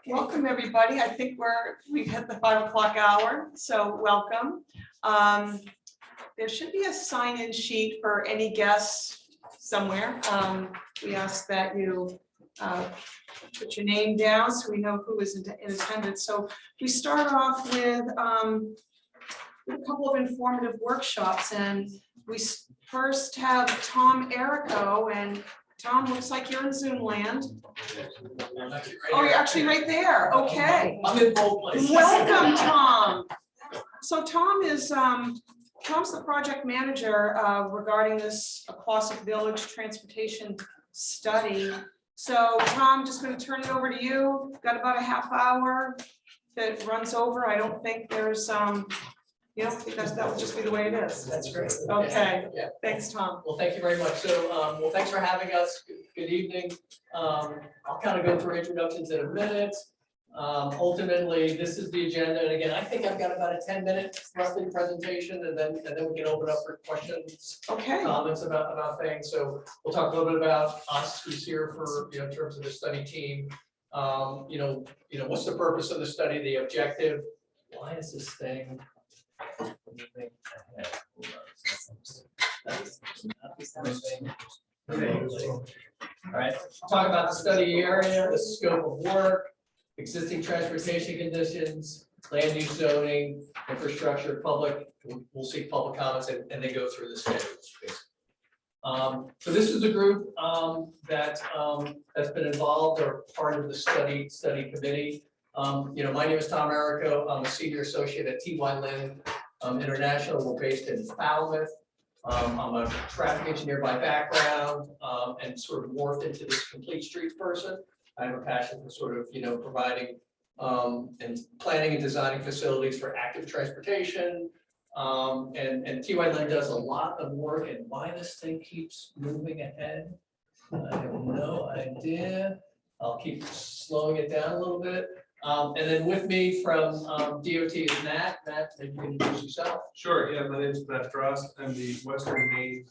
Welcome, everybody. I think we've hit the 5 o'clock hour, so welcome. There should be a sign-in sheet for any guests somewhere. We ask that you put your name down so we know who is in attendance. So we start off with a couple of informative workshops, and we first have Tom Errico, and Tom, looks like you're in Zoom land. Oh, you're actually right there. Okay. I'm in both places. Welcome, Tom. So Tom is Tom's the project manager regarding this Aquasic Village transportation study. So Tom, just going to turn it over to you. Got about a half hour. If it runs over, I don't think there's you don't think that would just be the way it is. That's great. Okay. Yeah. Thanks, Tom. Well, thank you very much. So, well, thanks for having us. Good evening. I'll kind of go through introductions in a minute. Ultimately, this is the agenda. And again, I think I've got about a 10-minute roughly presentation, and then we can open up for questions, Okay. comments about things. So we'll talk a little bit about us, who's here for, in terms of the study team. What's the purpose of the study, the objective? Why is this thing? All right, talk about the study area, the scope of work, existing transportation conditions, land use zoning, infrastructure, public. We'll seek public comments and then go through the schedules. So this is a group that's been involved or part of the study committee. My name is Tom Errico. I'm a senior associate at TY Lin International. We're based in Falmouth. I'm a traffic engineer by background and sort of morphed into this complete streets person. I have a passion for sort of, providing and planning and designing facilities for active transportation. And TY Lin does a lot of work, and why this thing keeps moving ahead, I have no idea. I'll keep slowing it down a little bit. And then with me from DOT is Matt. Matt, maybe you can introduce yourself. Sure, yeah, my name is Matt Frost. I'm the Western Maine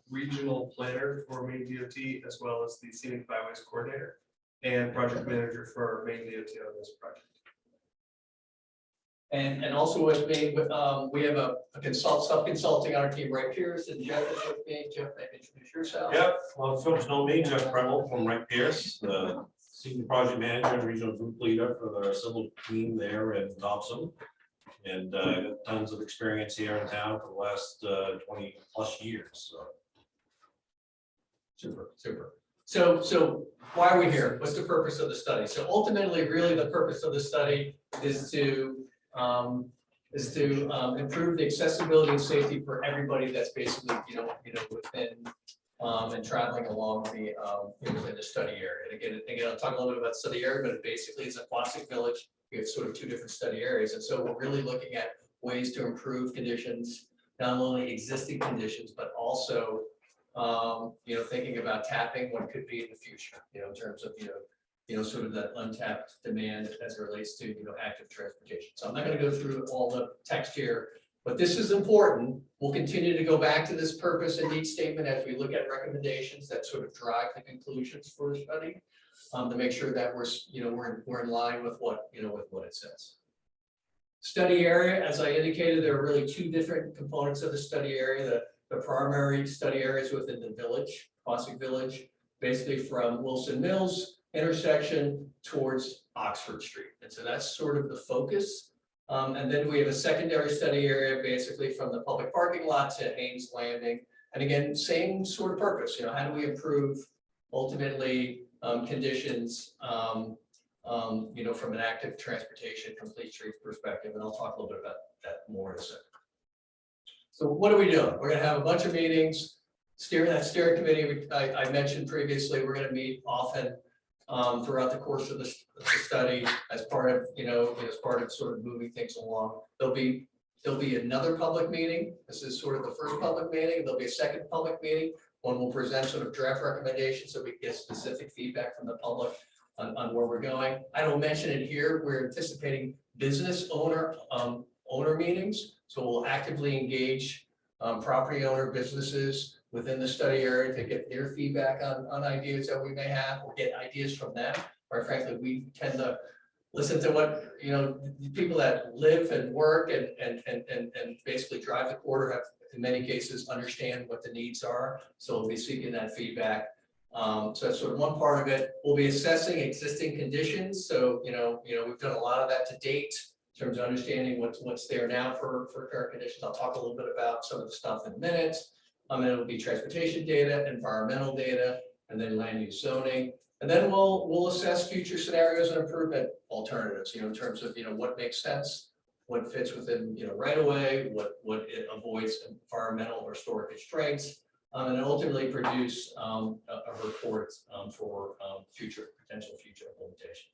regional planner for Maine DOT, as well as the scenic byways coordinator and project manager for Maine DOT on this project. And also with me, we have a sub-consulting on our team, Wright Pierce, and Jeff is with me. Jeff, maybe introduce yourself. Yep, well, folks know me, Jeff Preble from Wright Pierce, the senior project manager and regional group leader for the civil team there in Thompson. And got tons of experience here in town for the last 20 plus years. So. Super. So why are we here? What's the purpose of the study? So ultimately, really the purpose of the study is to improve the accessibility and safety for everybody that's basically, within and traveling along the within the study area. And again, I'll talk a little bit about the study area, but it basically is a Aquasic Village. We have sort of two different study areas, and so we're really looking at ways to improve conditions, not only existing conditions, but also thinking about tapping what could be in the future. In terms of sort of that untapped demand as it relates to active transportation. So I'm not going to go through all the text here. But this is important. We'll continue to go back to this purpose and need statement as we look at recommendations that sort of drive the conclusions for the study, to make sure that we're in line with what with what it says. Study area, as I indicated, there are really two different components of the study area. The primary study areas within the village, Aquasic Village, basically from Wilson Mills intersection towards Oxford Street, and so that's sort of the focus. And then we have a secondary study area basically from the public parking lot to Haynes Landing. And again, same sort of purpose, how do we improve ultimately conditions, from an active transportation, complete streets perspective. And I'll talk a little bit about that more in a second. So what are we doing? We're gonna have a bunch of meetings, that steering committee I mentioned previously. We're gonna meet often throughout the course of the study as part of, as part of sort of moving things along. There'll be another public meeting. This is sort of the first public meeting. There'll be a second public meeting. One will present sort of draft recommendations so we get specific feedback from the public on where we're going. I don't mention it here. We're anticipating business owner meetings. So we'll actively engage property owner businesses within the study area to get their feedback on ideas that we may have, or get ideas from them. Or frankly, we tend to listen to what, the people that live and work and basically drive the corridor have, in many cases, understand what the needs are. So we'll be seeking that feedback. So that's sort of one part of it. We'll be assessing existing conditions. So, we've done a lot of that to date in terms of understanding what's there now for current conditions. I'll talk a little bit about some of the stuff in a minute. And it'll be transportation data, environmental data, and then land use zoning. And then we'll assess future scenarios and improvement alternatives, in terms of, what makes sense, what fits within, right away, what it avoids environmental or storage constraints, and then ultimately produce a report for potential future implementation.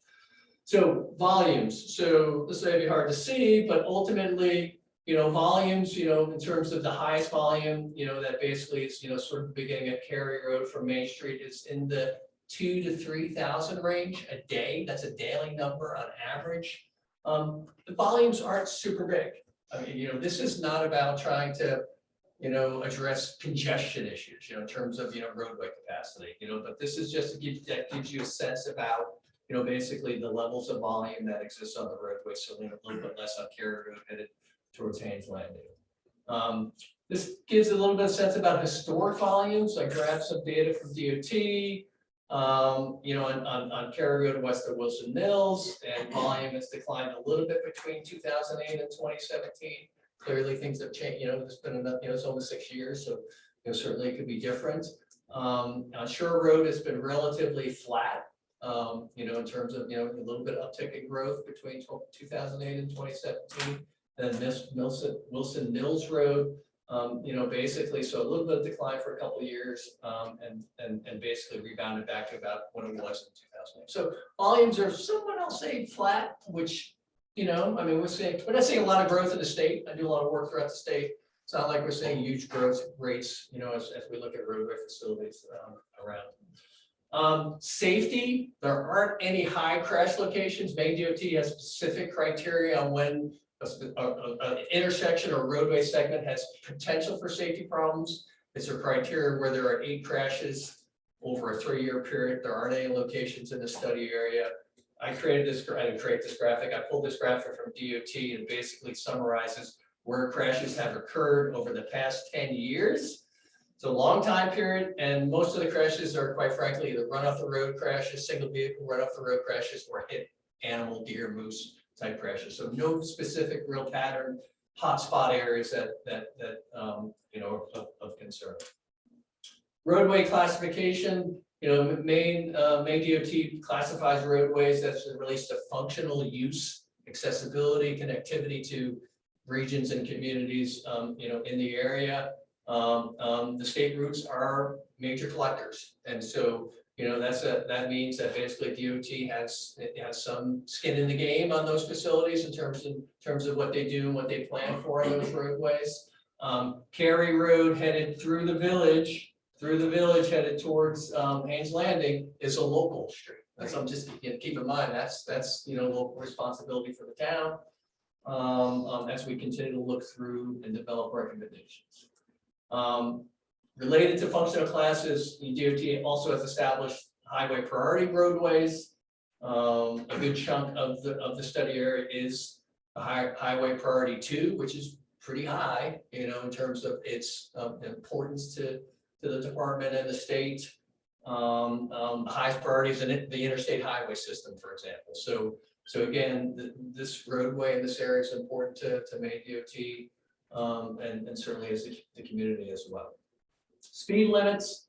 So volumes. So this may be hard to see, but ultimately, volumes, in terms of the highest volume, that basically is, sort of beginning at Cary Road from Main Street is in the 2,000 to 3,000 range a day. That's a daily number on average. The volumes aren't super big. I mean, this is not about trying to, address congestion issues, in terms of, roadway capacity, but this is just that gives you a sense about, basically the levels of volume that exists on the roadway. So a little bit less on Cary Road headed towards Haynes Landing. This gives a little bit of sense about historic volumes. I grabbed some data from DOT. On Cary Road west of Wilson Mills, and volume has declined a little bit between 2008 and 2017. Clearly things have changed, it's been enough, it's almost 6 years, so certainly it could be different. On Shore Road has been relatively flat, in terms of, a little bit uptick in growth between 2008 and 2017. Then Wilson Mills Road, basically, so a little bit of decline for a couple of years, and basically rebounded back to about what it was in 2008. So volumes are somewhat, I'll say, flat, which, we're not seeing a lot of growth in the state. I do a lot of work throughout the state. It's not like we're seeing huge growth rates, as we look at roadway facilities around. Safety, there aren't any high crash locations. Maine DOT has specific criteria on when an intersection or roadway segment has potential for safety problems. It's a criteria where there are 8 crashes over a 3-year period. There aren't any locations in the study area. I didn't create this graphic. I pulled this graphic from DOT and basically summarizes where crashes have occurred over the past 10 years. It's a long time period, and most of the crashes are, quite frankly, either run off the road crashes, single vehicle run off the road crashes, or hit animal, deer, moose type crashes. So no specific real pattern, hotspot areas that of concern. Roadway classification, Maine DOT classifies roadways as it relates to functional use, accessibility, connectivity to regions and communities, in the area. The state routes are major collectors, and so that means that basically DOT has some skin in the game on those facilities in terms of what they do and what they plan for on those roadways. Cary Road headed through the village headed towards Haynes Landing is a local street. That's something just keep in mind. That's local responsibility for the town as we continue to look through and develop recommendations. Related to functional classes, the DOT also has established highway priority roadways. A good chunk of the study area is a highway priority 2, which is pretty high, in terms of its importance to the department and the state. Highest priorities in the interstate highway system, for example. So again, this roadway in this area is important to Maine DOT, and certainly as the community as well. Speed limits.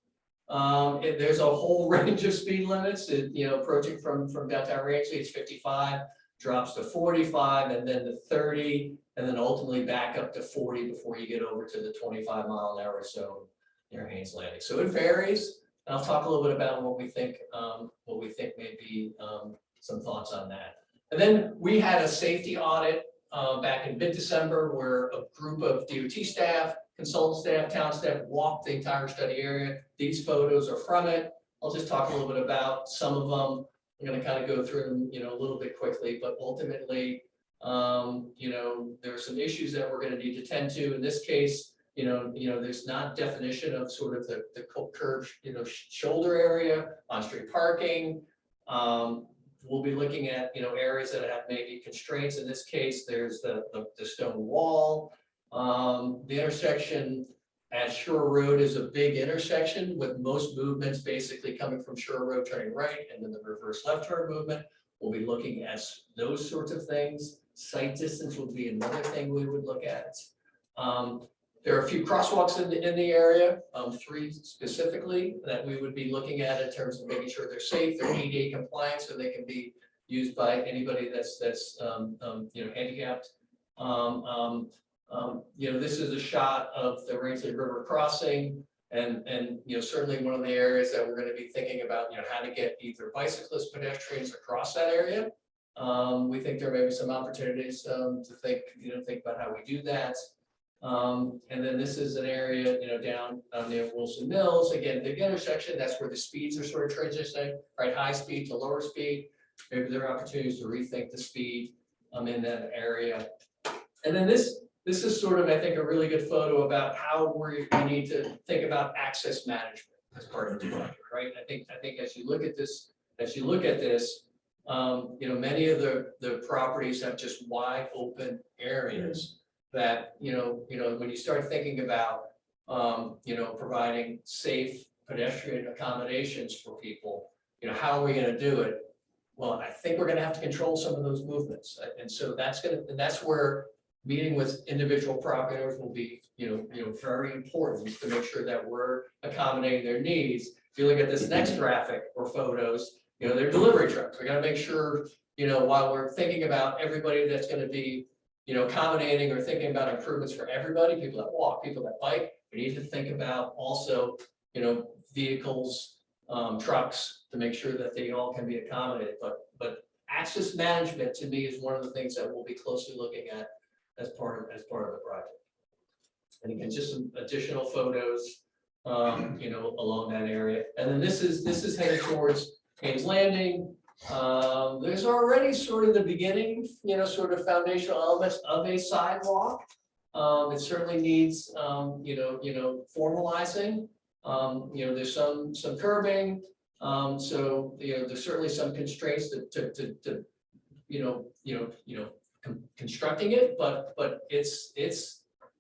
There's a whole range of speed limits. Approaching from downtown Rangeley, it's 55, drops to 45, and then to 30, and then ultimately back up to 40 before you get over to the 25-mile-an-hour zone near Haynes Landing. So it varies. And I'll talk a little bit about what we think may be some thoughts on that. And then we had a safety audit back in mid-December where a group of DOT staff, consultant staff, town staff walked the entire study area. These photos are from it. I'll just talk a little bit about some of them. I'm going to kind of go through them, a little bit quickly, but ultimately, there are some issues that we're going to need to tend to. In this case, there's not definition of sort of the curved, shoulder area, on-street parking. We'll be looking at, areas that have maybe constraints. In this case, there's the stone wall. The intersection at Shore Road is a big intersection with most movements basically coming from Shore Road turning right, and then the reverse left turn movement. We'll be looking at those sorts of things. Sight distance would be another thing we would look at. There are a few crosswalks in the area, 3 specifically, that we would be looking at in terms of making sure they're safe, they're ADA compliant, so they can be used by anybody that's handicapped. This is a shot of the Rangeley River crossing, and certainly one of the areas that we're going to be thinking about, how to get either bicyclists, pedestrians across that area. We think there may be some opportunities to think about how we do that. And then this is an area, down near Wilson Mills, again, big intersection, that's where the speeds are sort of transitioning, right, high speed to lower speed. Maybe there are opportunities to rethink the speed in that area. And then this is sort of, I think, a really good photo about how we need to think about access management as part of the project, right? I think as you look at this, many of the properties have just wide open areas that, when you start thinking about, providing safe pedestrian accommodations for people, how are we going to do it? Well, I think we're going to have to control some of those movements. And so that's where meeting with individual property owners will be, very important to make sure that we're accommodating their needs. If you look at this next graphic or photos, they're delivery trucks. We got to make sure, while we're thinking about everybody that's going to be, accommodating or thinking about improvements for everybody, people that walk, people that bike, we need to think about also, vehicles, trucks, to make sure that they all can be accommodated. But access management to me is one of the things that we'll be closely looking at as part of the project. And again, just some additional photos, along that area. And then this is headed towards Haynes Landing. There's already sort of the beginning, sort of foundational elements of a sidewalk. It certainly needs, formalizing. There's some curbing. So there's certainly some constraints to constructing it, but it's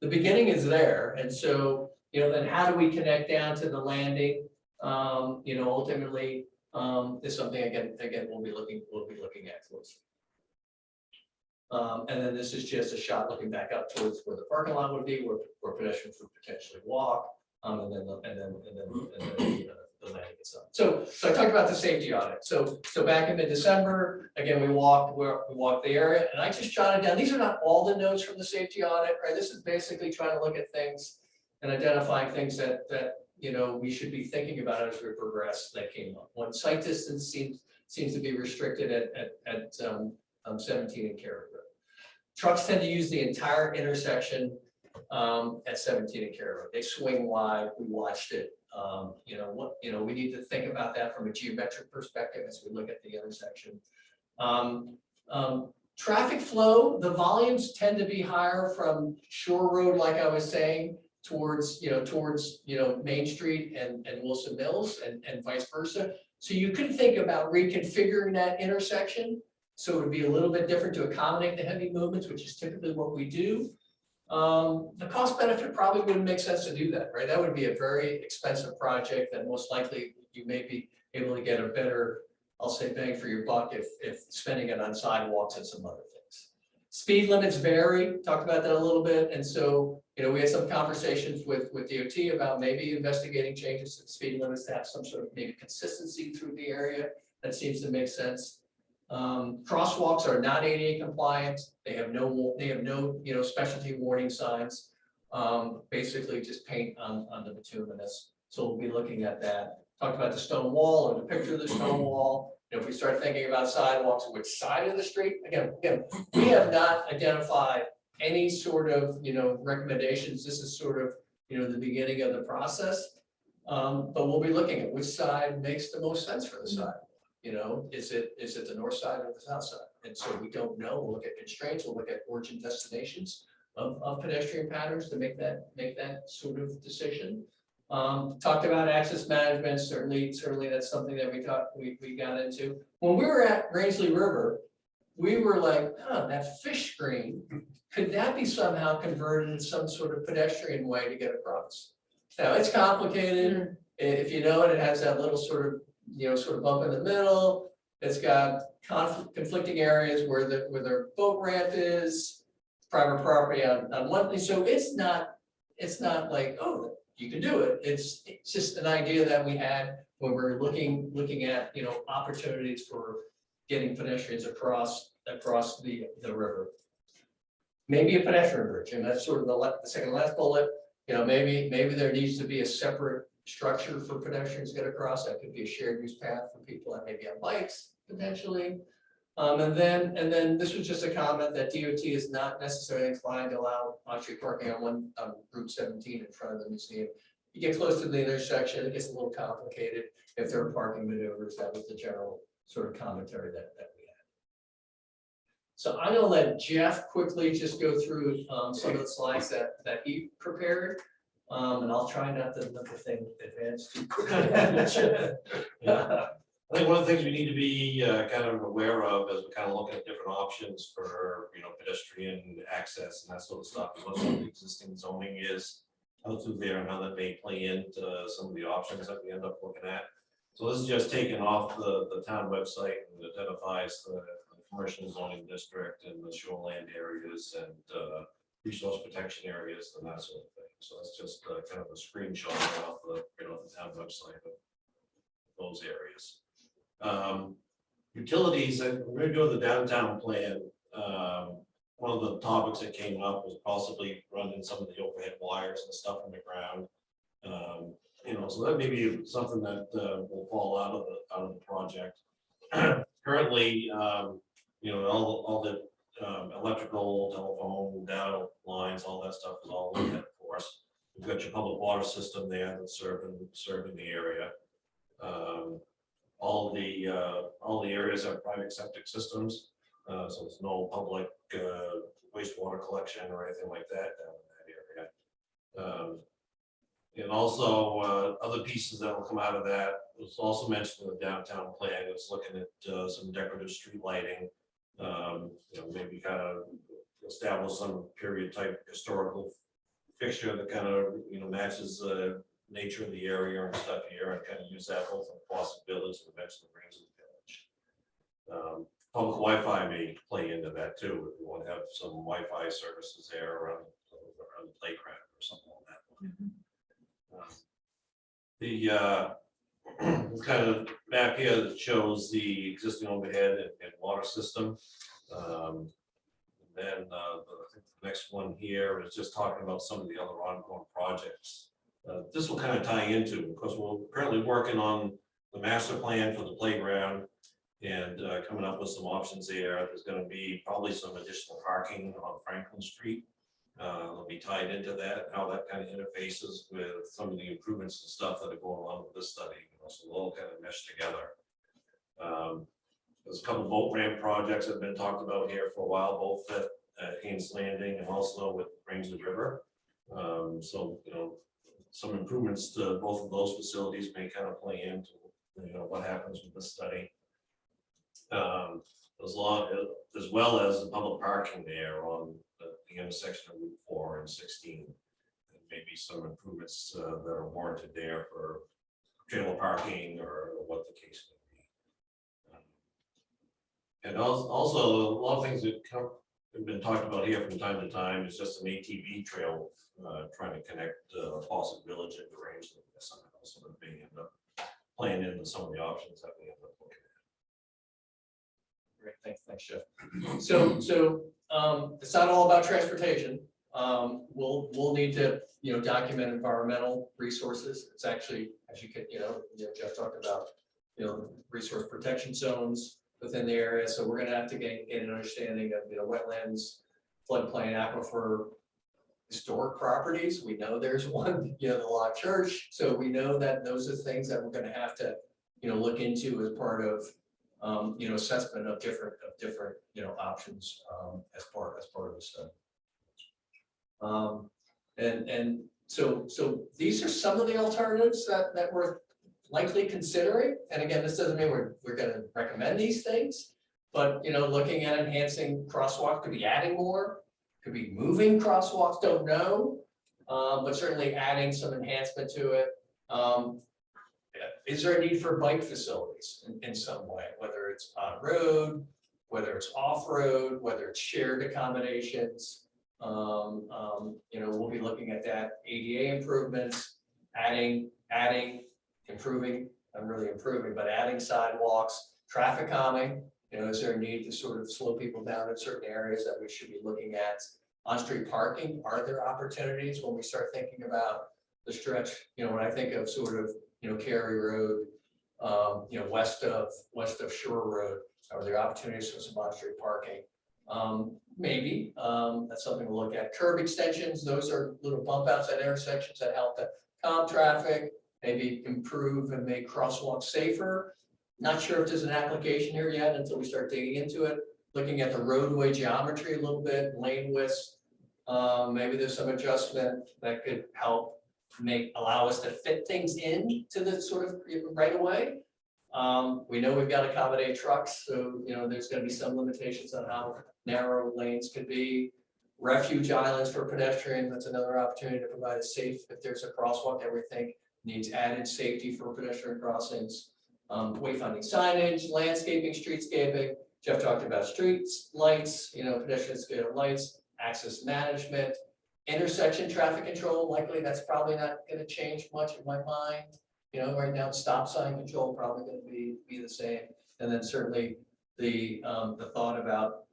the beginning is there, and so then how do we connect down to the landing? Ultimately. Is something again we'll be looking at closely. And then this is just a shot looking back up towards where the parking lot would be, where pedestrians would potentially walk, and then the landing itself. So I talked about the safety audit. So back in mid-December, again, we walked the area, and I just jotted down. These are not all the notes from the safety audit, right? This is basically trying to look at things and identifying things that we should be thinking about as we progress that came up. One, sight distance seems to be restricted at 17 and Carrot Road. Trucks tend to use the entire intersection at 17 and Carrot Road. They swing wide. We watched it. We need to think about that from a geometric perspective as we look at the intersection. Traffic flow, the volumes tend to be higher from Shore Road, like I was saying, towards Main Street and Wilson Mills and vice versa. So you could think about reconfiguring that intersection so it would be a little bit different to accommodate the heavy movements, which is typically what we do. The cost benefit probably wouldn't make sense to do that, right? That would be a very expensive project that most likely you may be able to get a better, I'll say, bang for your buck if spending it on sidewalks and some other things. Speed limits vary, talked about that a little bit. And so, we had some conversations with DOT about maybe investigating changes to the speed limits to have some sort of maybe consistency through the area. That seems to make sense. Crosswalks are not ADA compliant. They have no specialty warning signs. Basically just paint on the bituminous. So we'll be looking at that. Talked about the stone wall or the picture of the stone wall. If we start thinking about sidewalks, which side of the street, again, we have not identified any sort of, recommendations. This is sort of, the beginning of the process. But we'll be looking at which side makes the most sense for the sidewalk. Is it the north side or the south side? And so we don't know. We'll look at constraints. We'll look at origin destinations. of pedestrian patterns to make that sort of decision. Talked about access management, certainly that's something that we got into. When we were at Rangeley River, we were like, that fish screen, could that be somehow converted in some sort of pedestrian way to get across? Now, it's complicated. If you know it, it has that little sort of bump in the middle. It's got conflicting areas where their boat ramp is, private property on one thing. So it's not like, oh, you can do it. It's just an idea that we had when we're looking at, opportunities for getting pedestrians across the river. Maybe a pedestrian bridge, and that's sort of the second last bullet. Maybe there needs to be a separate structure for pedestrians to get across. That could be a shared use path for people that may be on bikes potentially. And then this was just a comment that DOT is not necessarily inclined to allow on-street parking on Route 17 in front of the museum. You get close to the intersection, it gets a little complicated if there are parking maneuvers. That was the general sort of commentary that we had. So I'm gonna let Jeff quickly just go through some of the slides that he prepared. And I'll try not to let the thing advance too quickly. I think one of the things we need to be kind of aware of as we kind of look at different options for, pedestrian access and that sort of stuff, is what some of the existing zoning is out through there and how that may play into some of the options that we end up looking at. So this is just taken off the town website and identifies the commercial zoning district and the shoreland areas and resource protection areas and that sort of thing. So that's just kind of a screenshot off the town website of those areas. Utilities, we're gonna go to the downtown plan. One of the topics that came up was possibly running some of the overhead wires and stuff in the ground. So that may be something that will fall out of the project. Currently, all the electrical, telephone, data lines, all that stuff is all overhead for us. We've got your public water system there that's serving the area. All the areas are private septic systems, so there's no public wastewater collection or anything like that down in that area. And also other pieces that will come out of that was also mentioned in the downtown plan. It's looking at some decorative street lighting, maybe kind of establish some period type historical fixture that kind of matches the nature of the area and stuff here, and kind of use that both for possibilities and eventually brings in the village. Public Wi-Fi may play into that too, if you want to have some Wi-Fi services there around the playground or something like that. The kind of map here that shows the existing overhead and water system. Then I think the next one here is just talking about some of the other ongoing projects. This will kind of tie into, because we're currently working on the master plan for the playground and coming up with some options there. There's going to be probably some additional parking on Franklin Street. They'll be tied into that, how that kind of interfaces with some of the improvements and stuff that are going along with this study. So they'll all kind of mesh together. There's a couple of boat ramp projects that have been talked about here for a while, both at Haynes Landing and also with Rangeley River. Some improvements to both of those facilities may kind of play into what happens with this study. There's a lot, as well as the public parking there on the intersection of Route 4 and 16. And maybe some improvements that are warranted there for trailer parking or what the case may be. And also a lot of things that have been talked about here from time to time is just an ATV trail trying to connect Fawcett Village into Rangeley somehow, so that may end up playing into some of the options that we end up looking at. Great, thanks, Jeff. So it's not all about transportation. We'll need to document environmental resources. It's actually, as you could Jeff talked about resource protection zones within the area. So we're going to have to gain an understanding of wetlands, floodplain, aquifer, historic properties. We know there's one, the Log Church. So we know that those are things that we're going to have to look into as part of assessment of different options as part of the study. And so these are some of the alternatives that we're likely considering. And again, this doesn't mean we're gonna recommend these things, but looking at enhancing crosswalk, could be adding more, could be moving crosswalks, don't know. But certainly adding some enhancement to it. Is there a need for bike facilities in some way, whether it's on road, whether it's off-road, whether it's shared accommodations? We'll be looking at that, ADA improvements, adding, improving, not really improving, but adding sidewalks, traffic calming. Is there a need to sort of slow people down in certain areas that we should be looking at? On-street parking, are there opportunities when we start thinking about the stretch? When I think of sort of, Cary Road, west of Shore Road, are there opportunities for some on-street parking? Maybe, that's something to look at. Curb extensions, those are little bump outs at intersections that help to calm traffic, maybe improve and make crosswalks safer. Not sure if there's an application here yet until we start digging into it. Looking at the roadway geometry a little bit, lane widths, maybe there's some adjustment that could help allow us to fit things in to the sort of right away. We know we've got to accommodate trucks, so there's going to be some limitations on how narrow lanes could be. Refuge islands for pedestrians, that's another opportunity to provide a safe, if there's a crosswalk that we think needs added safety for pedestrian crossings. Wayfinding signage, landscaping, streetscaping. Jeff talked about streets, lights, pedestrian scale lights, access management, intersection traffic control. Likely that's probably not going to change much in my mind. Right now stop sign control probably going to be the same. And then certainly the thought about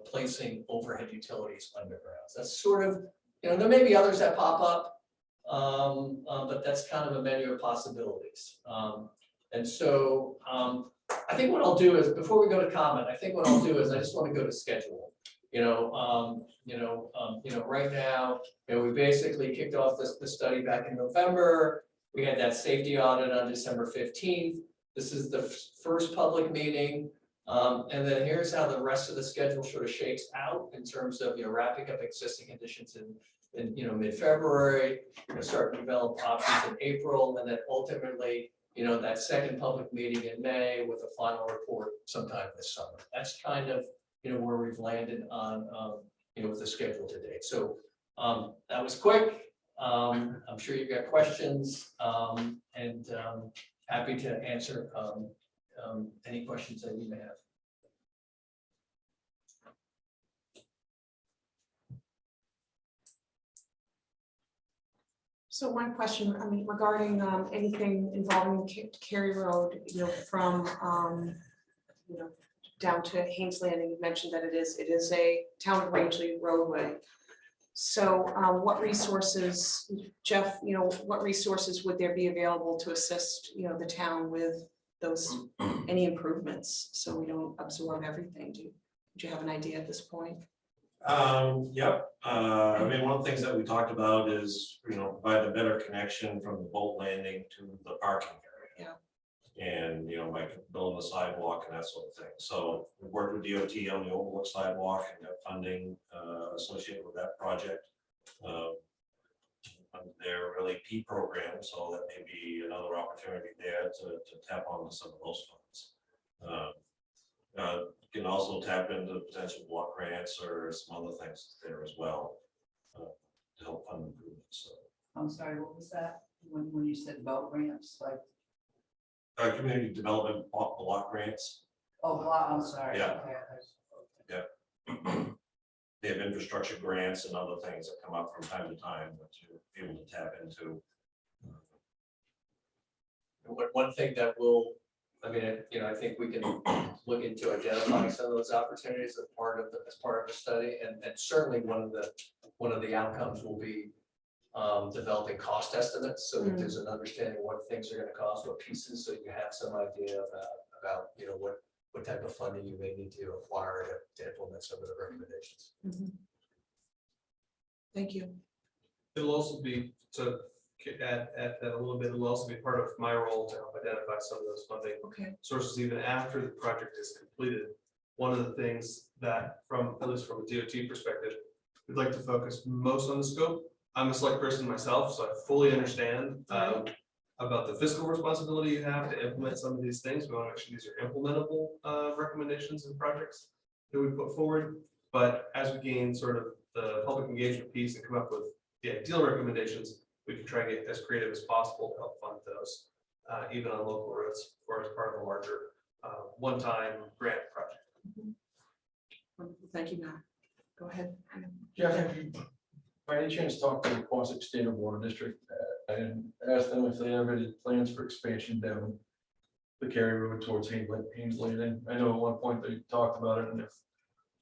placing overhead utilities underground. That's sort of there may be others that pop up, but that's kind of a menu of possibilities. And so I think what I'll do is, before we go to comment, I think what I'll do is I just want to go to schedule. Right now, we basically kicked off the study back in November. We had that safety audit on December 15th. This is the first public meeting. And then here's how the rest of the schedule sort of shakes out in terms of wrapping up existing conditions in mid-February, starting to develop options in April, and then ultimately that second public meeting in May with a final report sometime this summer. That's kind of where we've landed on with the schedule to date. So that was quick. I'm sure you've got questions, and happy to answer any questions that you may have. So one question, regarding anything involving Cary Road, from down to Haynes Landing, you mentioned that it is a town of Rangeley roadway. So what resources, Jeff, what resources would there be available to assist, the town with those, any improvements, so we don't absorb everything? Do you have an idea at this point? Yep. One of the things that we talked about is, provide a better connection from the boat landing to the parking area. Yeah. And, by building a sidewalk and that sort of thing. So we worked with DOT on the overlook sidewalk and got funding associated with that project. Their really P program, so that may be another opportunity there to tap on some of those funds. You can also tap into potential block grants or some other things there as well to help fund improvements. So. I'm sorry, what was that? When you said about grants, like community development block grants. oh, block, I'm sorry. Yeah. Okay. Yeah. They have infrastructure grants and other things that come up from time to time that you're able to tap into. One thing that will, I think we can look into identifying some of those opportunities as part of the study, and certainly one of the outcomes will be developing cost estimates, so that there's an understanding what things are going to cost, what pieces, so you have some idea about what type of funding you may need to acquire to implement some of the recommendations. Mm-hmm. Thank you. It'll also be, to add that a little bit, it'll also be part of my role to help identify some of those funding sources even after the project is completed. One of the things that, at least from a DOT perspective, we'd like to focus most on the scope. I'm a select person myself, so I fully understand about the fiscal responsibility you have to implement some of these things. We want to make sure these are implementable recommendations and projects that we put forward. But as we gain sort of the public engagement piece and come up with the ideal recommendations, we can try and get as creative as possible to help fund those, even on local roads or as part of a larger one-time grant project. Thank you, Matt. Go ahead. Jeff, have you by any chance talked to the Quasic Standard Water District and asked them if they have any plans for expansion down the Cary Road towards Haynes Landing? I know at one point they talked about it, and if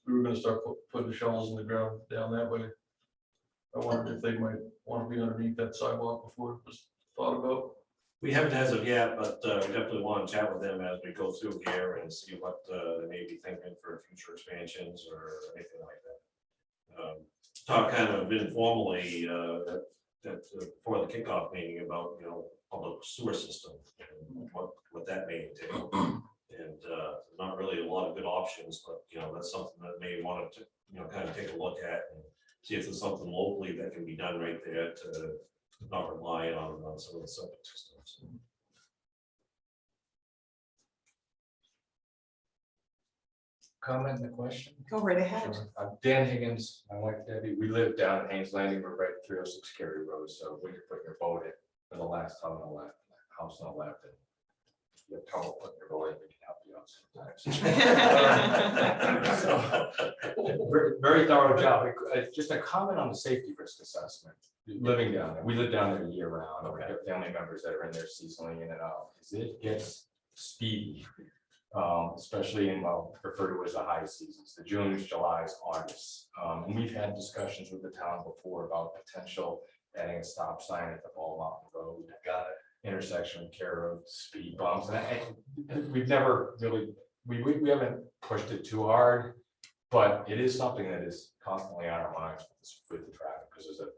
we were gonna start putting shovels in the ground down that way, I wondered if they might want to be underneath that sidewalk before it was thought about. We haven't as of yet, but we definitely want to chat with them as we go through here and see what they may be thinking for future expansions or anything like that. Talk kind of informally before the kickoff meeting about, public sewer system and what that may entail. And not really a lot of good options, but that's something that may want to kind of take a look at and see if there's something locally that can be done right there to not rely on some of the septic systems. Comment and the question? Go right ahead. Sure. I'm Dan Higgins, my wife Debbie, we live down at Haynes Landing, we're right at 306 Cary Road, so we could put your boat in for the last time on the left, house on the left, and you have trouble putting your boat in, we can help you out sometimes. So, very thorough job. Just a comment on the safety risk assessment. Living down there, we live down there year round, we have family members that are in there seasonally in and out, because it gets speedy. Especially in what I'll refer to as the high seasons, the Junes, Julys, August. And we've had discussions with the town before about potential adding a stop sign at the Ball Mountain Road. Got it. Intersection with Cary Road, speed bumps. And we've never really, we haven't pushed it too hard, but it is something that is constantly on our minds with the traffic, because there's a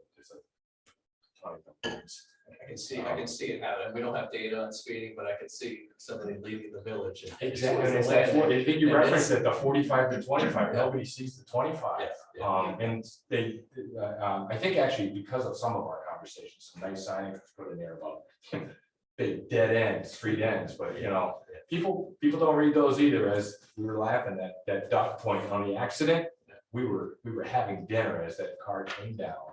ton of things. I can see it happen. We don't have data on speeding, but I can see somebody leaving the village. And Exactly, towards it's the that landing. I think you And referenced it, the 45 to 25, Yeah. nobody sees the 25. Yeah. And they, I think actually because of some of our conversations, some nice signage was put in there about big dead ends, street ends, but people don't read those either. As we were laughing at that dot point on the accident, we were having dinner as that car came down,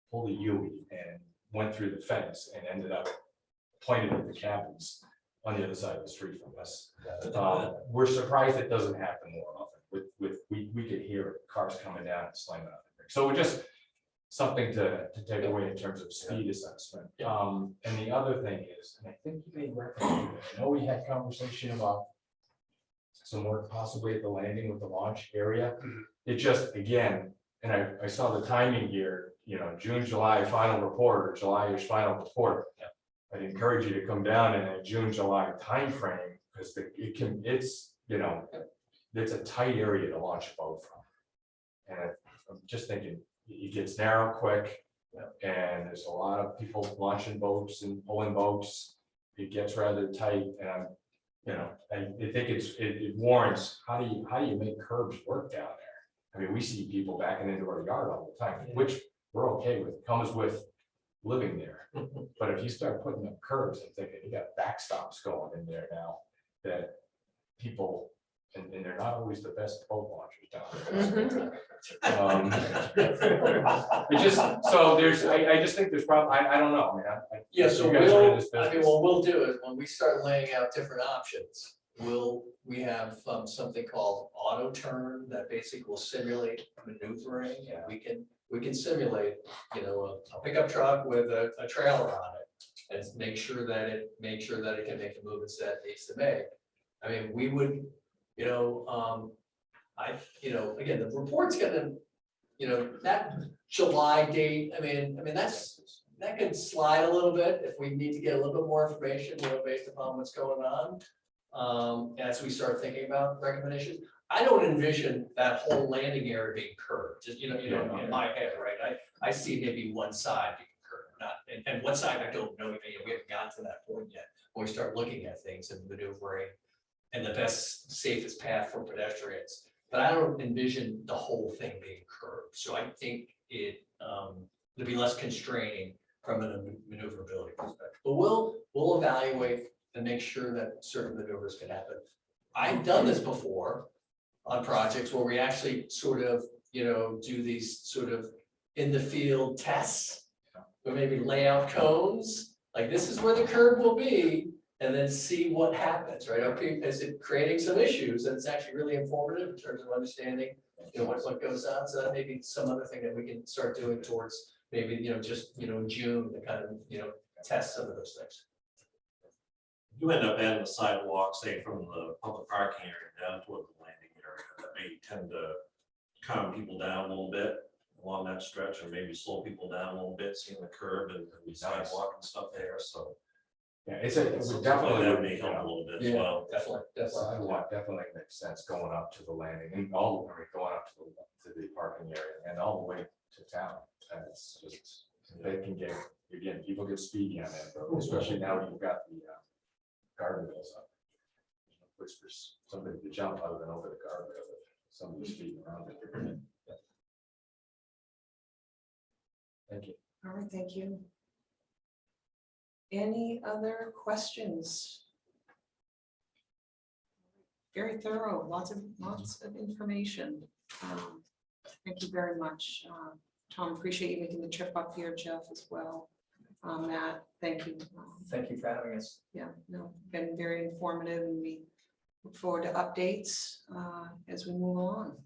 pulled a U and went through the fence and ended up pointed at the cabins on the other side of the street from us. We're surprised it doesn't happen more often. We could hear cars coming down and slamming on the brakes. So we're just something to take away in terms of speed assessment. And the other thing is, and I think you made reference to it, I know we had conversation about some work possibly at the landing with the launch area. It just, again, and I saw the timing here, June, July final report or July-ish final report. I'd encourage you to come down in a June, July timeframe, because it's a tight area to launch a boat from. And I'm just thinking, it gets narrow quick, and there's a lot of people launching boats and pulling boats. It gets rather tight, and I think it warrants, how do you make curbs work down there? I mean, we see people backing into our yard all the time, which we're okay with, comes with living there. But if you start putting up curbs and thinking you got backstops going in there now, that people, and they're not always the best boat launchers down there. I just think there's probably, I don't know, man. Yeah, so you guys are in we'll, this I mean, business. what we'll do is when we start laying out different options, we have something called auto turn that basically will simulate maneuvering. And we can simulate, a pickup truck with a trailer on it and make sure that it can make the movements that it needs to make. I mean, we would, again, the report's gonna, that July date, I mean, that could slide a little bit if we need to get a little bit more information, based upon what's going on. As we start thinking about recommendations, I don't envision that whole landing area being curved, just, in my head, right? I see maybe one side being curved, not, and one side I don't know, we haven't gotten to that point yet. When we start looking at things and maneuvering and the best, safest path for pedestrians. but I don't envision the whole thing being curved. So I think it'll be less constraining from a maneuverability perspective. But we'll evaluate and make sure that certain maneuvers can happen. I've done this before on projects where we actually sort of, do these sort of in the field tests. Or maybe lay out cones, like this is where the curve will be, and then see what happens, right? Okay, is it creating some issues? And it's actually really informative in terms of understanding, what goes on. So that may be some other thing that we can start doing towards maybe, just, in June to kind of, test some of those things. You end up adding a sidewalk, say from the public parking area down toward the landing area, that may tend to calm people down a little bit along that stretch, or maybe slow people down a little bit, seeing the curb and the sidewalk and stuff there, so. Yeah, it would Something definitely. That may help a little bit as Yeah. well. Definitely. Sidewalk definitely makes sense going up to the landing and going up to the parking area and all the way to town. And it's just, they can get, again, people get speedy on that road, especially now that you've got the guardrails up. Which for somebody to jump other than over the guardrail, if somebody's speeding around it. Yeah. Thank you. All right, thank you. Any other questions? Very thorough, lots of information. Thank you very much. Tom, appreciate you making the trip up here, Jeff, as well. Matt, thank you. Thank you for having us. Yeah, no, been very informative, and we look forward to updates as we move along.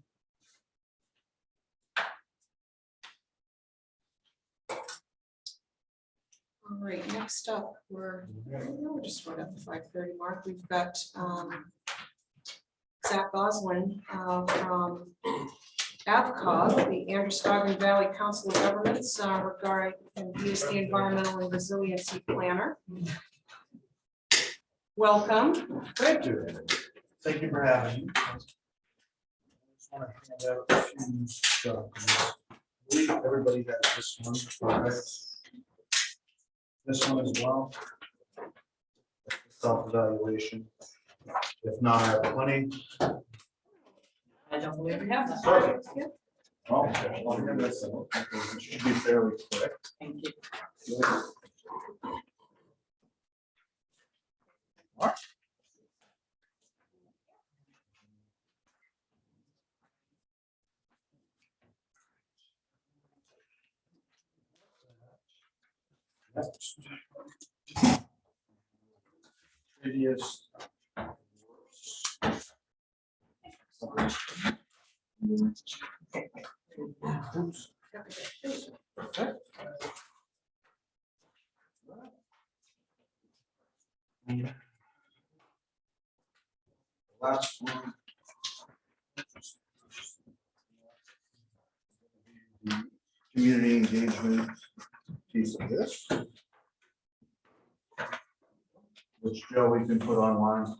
All right, next up, we're just right at the 5:30 mark. We've got Zach Goslin from AVCOG, the Androscoggin Valley Council of Governments, regarding, and he is the Environmental and Resiliency Planner. Welcome. Thank you. Thank you for having me. I just want to hand out a few documents. I believe everybody has this one, correct? This one as well. Self-evaluation. If not, I have plenty. I don't believe we have that. Perfect. Yeah. Oh, well, here, that's it. It should be fairly quick. Thank you. Next. Previous. Oops. Last one. Community engagement piece of this. Which Joey can put online.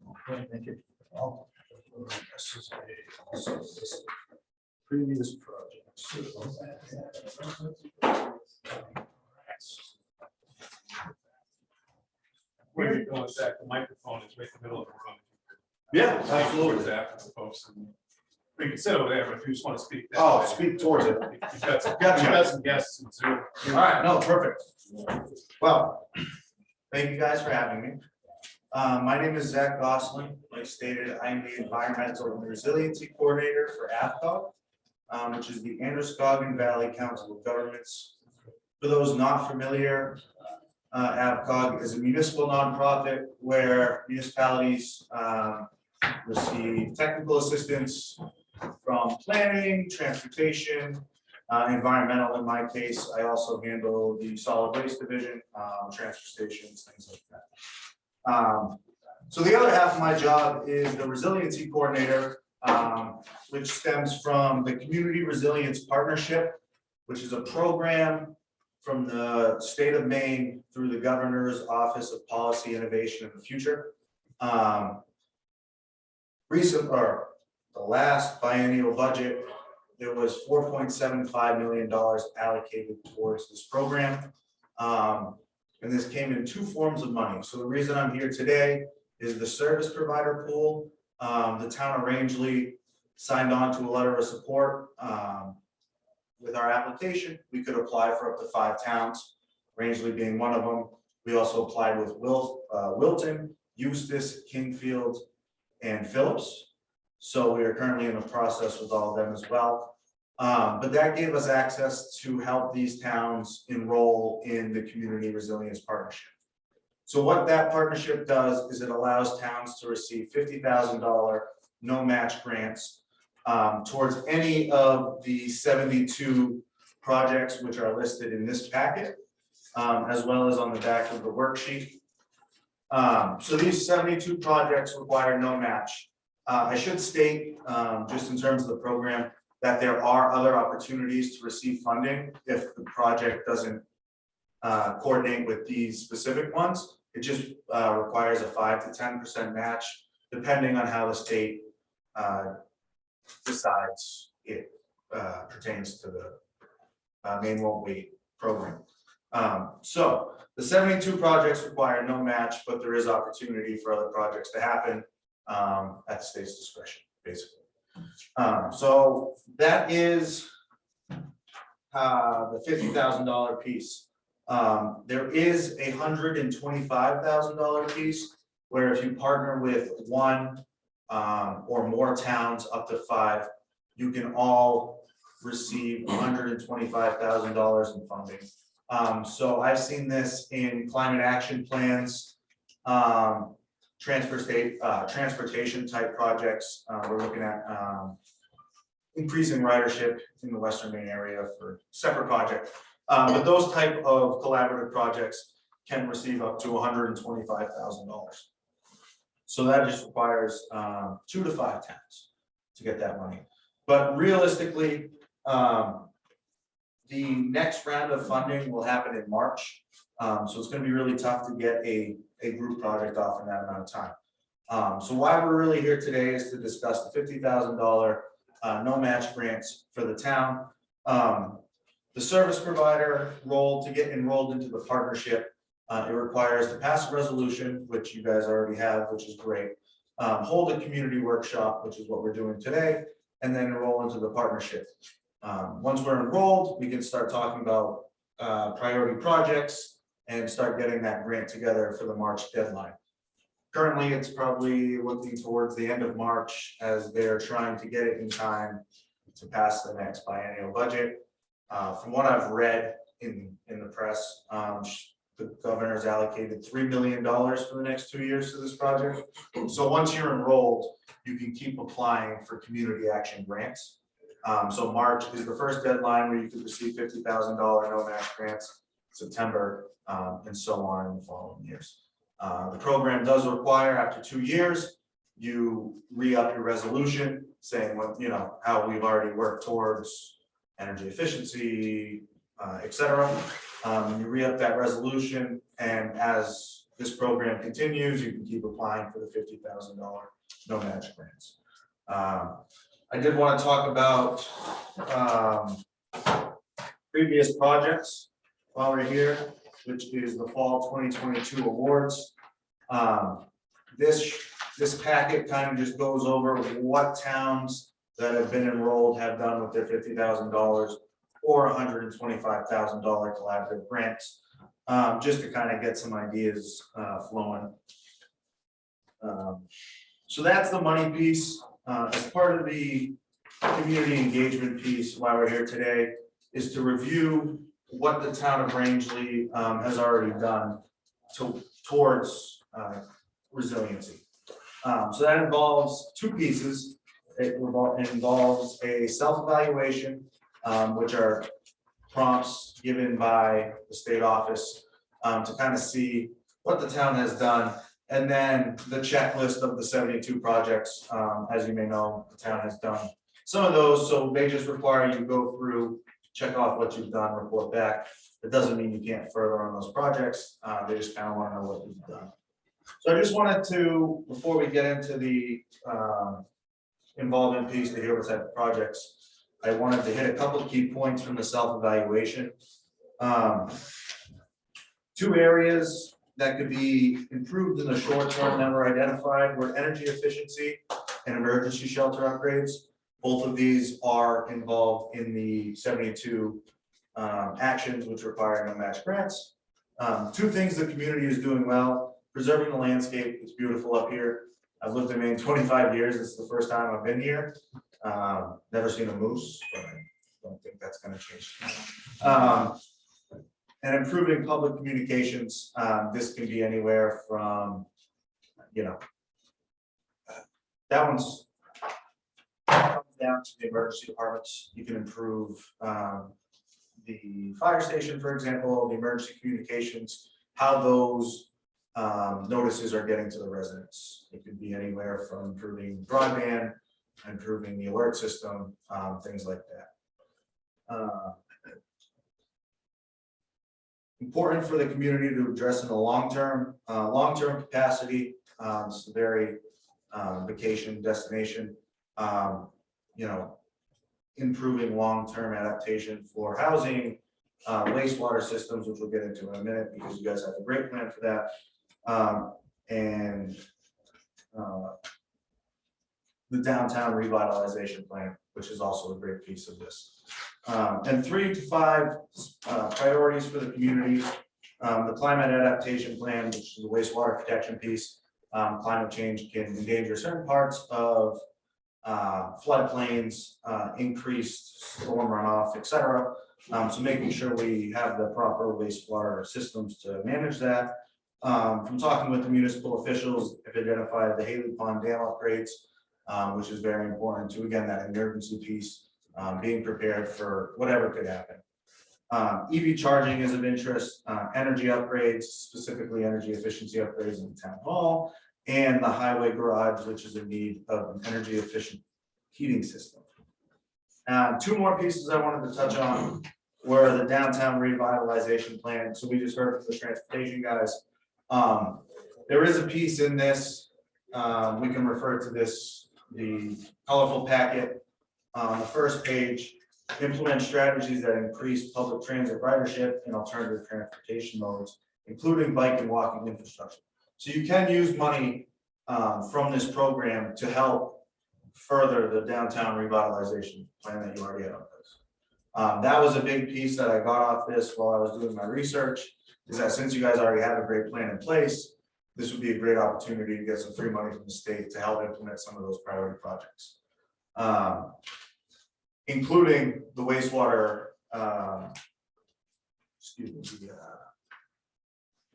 Okay, thank you. This is previous projects. Where you go, Zach, the microphone is right in the middle of the room. Yeah, Speak absolutely. towards that for the folks. And we can sit over there, but if you just want to speak. that Oh, way. speak towards it. You've got some, Gotcha. you've got some guests in Zoom. All right, no, perfect. Well, thank you guys for having me. My name is Zach Goslin. Like stated, I'm the Environmental and Resiliency Coordinator for AVCOG, which is the Androscoggin Valley Council of Governments. For those not familiar, AVCOG is a municipal nonprofit where municipalities receive technical assistance from planning, transportation, environmental. In my case, I also handle the solid waste division, transfer stations, things like that. So the other half of my job is the resiliency coordinator, which stems from the Community Resilience Partnership, which is a program from the state of Maine through the Governor's Office of Policy Innovation in the Future. The last biennial budget, there was $4.75 million allocated towards this program. And this came in two forms of money. So the reason I'm here today is the service provider pool. The town of Rangeley signed on to a letter of support. With our application, we could apply for up to 5 towns, Rangeley being one of them. We also applied with Wilton, Eustis, Kingfield, and Phillips. So we are currently in the process with all of them as well. But that gave us access to help these towns enroll in the Community Resilience Partnership. So what that partnership does is it allows towns to receive $50,000 no match grants towards any of the 72 projects which are listed in this packet, as well as on the back of the worksheet. So these 72 projects require no match. I should state, just in terms of the program, that there are other opportunities to receive funding if the project doesn't coordinate with these specific ones. It just requires a 5 to 10% match, depending on how the state decides it pertains to the Maine Won't Wait program. So the 72 projects require no match, but there is opportunity for other projects to happen at the state's discretion, basically. So that is the $50,000 piece. There is a $125,000 piece where if you partner with 1 or more towns up to 5, you can all receive $125,000 in funding. So I've seen this in climate action plans, transportation type projects. We're looking at increasing ridership in the Western Maine area for separate project. But those type of collaborative projects can receive up to $125,000. So that just requires 2 to 5 towns to get that money. But realistically, the next round of funding will happen in March. So it's going to be really tough to get a group project off in that amount of time. So why we're really here today is to discuss the $50,000 no match grants for the town. The service provider role to get enrolled into the partnership, it requires to pass a resolution, which you guys already have, which is great. Hold a community workshop, which is what we're doing today, and then enroll into the partnership. Once we're enrolled, we can start talking about priority projects and start getting that grant together for the March deadline. Currently, it's probably looking towards the end of March as they're trying to get it in time to pass the next biennial budget. From what I've read in the press, the governor's allocated $3 million for the next 2 years to this project. So once you're enrolled, you can keep applying for community action grants. So March is the first deadline where you could receive $50,000 no match grants, September, and so on in the following years. The program does require after 2 years, you re-up your resolution saying what, how we've already worked towards energy efficiency, et cetera. You re-up that resolution, and as this program continues, you can keep applying for the $50,000 no match grants. I did want to talk about previous projects while we're here, which is the fall 2022 awards. This packet kind of just goes over what towns that have been enrolled have done with their $50,000 or $125,000 collaborative grants, just to kind of get some ideas flowing. So that's the money piece. As part of the community engagement piece, why we're here today, is to review what the town of Rangeley has already done towards resiliency. So that involves 2 pieces. It involves a self-evaluation, which are prompts given by the state office to kind of see what the town has done, and then the checklist of the 72 projects. As you may know, the town has done some of those, so they just require you to go through, check off what you've done, report back. It doesn't mean you can't further on those projects. They just kind of want to know what you've done. So I just wanted to, before we get into the involvement piece to hear what type of projects, I wanted to hit a couple of key points from the self-evaluation. Two areas that could be improved in the short term that were identified were energy efficiency and emergency shelter upgrades. Both of these are involved in the 72 actions which require no match grants. Two things the community is doing well: preserving the landscape. It's beautiful up here. I've lived in Maine 25 years. This is the first time I've been here. Never seen a moose, but I don't think that's going to change. And improving public communications. This can be anywhere from, that one's comes down to the emergency departments. You can improve the fire station, for example, the emergency communications, how those notices are getting to the residents. It could be anywhere from improving broadband, improving the alert system, things like that. Important for the community to address in the long-term capacity. This is a very vacation destination. Improving long-term adaptation for housing, wastewater systems, which we'll get into in a minute because you guys have a great plan for that. And the downtown revitalization plan, which is also a great piece of this. And 3 to 5 priorities for the community. The climate adaptation plan, which is the wastewater protection piece. Climate change can endanger certain parts of floodplains, increased storm runoff, etc. So making sure we have the proper wastewater systems to manage that. From talking with the municipal officials, I've identified the Haley Pond Dam upgrades, which is very important to, again, that emergency piece, being prepared for whatever could happen. EV charging is of interest, energy upgrades, specifically energy efficiency upgrades in the town hall, and the highway garage, which is in need of an energy efficient heating system. 2 more pieces I wanted to touch on were the downtown revitalization plan. So we just heard from the transportation guys. There is a piece in this, we can refer to this, the colorful packet on the first page. Implement strategies that increase public transit ridership and alternative transportation modes, including bike and walking infrastructure. So you can use money from this program to help further the downtown revitalization plan that you already have in place. That was a big piece that I got off this while I was doing my research, is that since you guys already have a great plan in place, this would be a great opportunity to get some free money from the state to help implement some of those priority projects. Including the wastewater,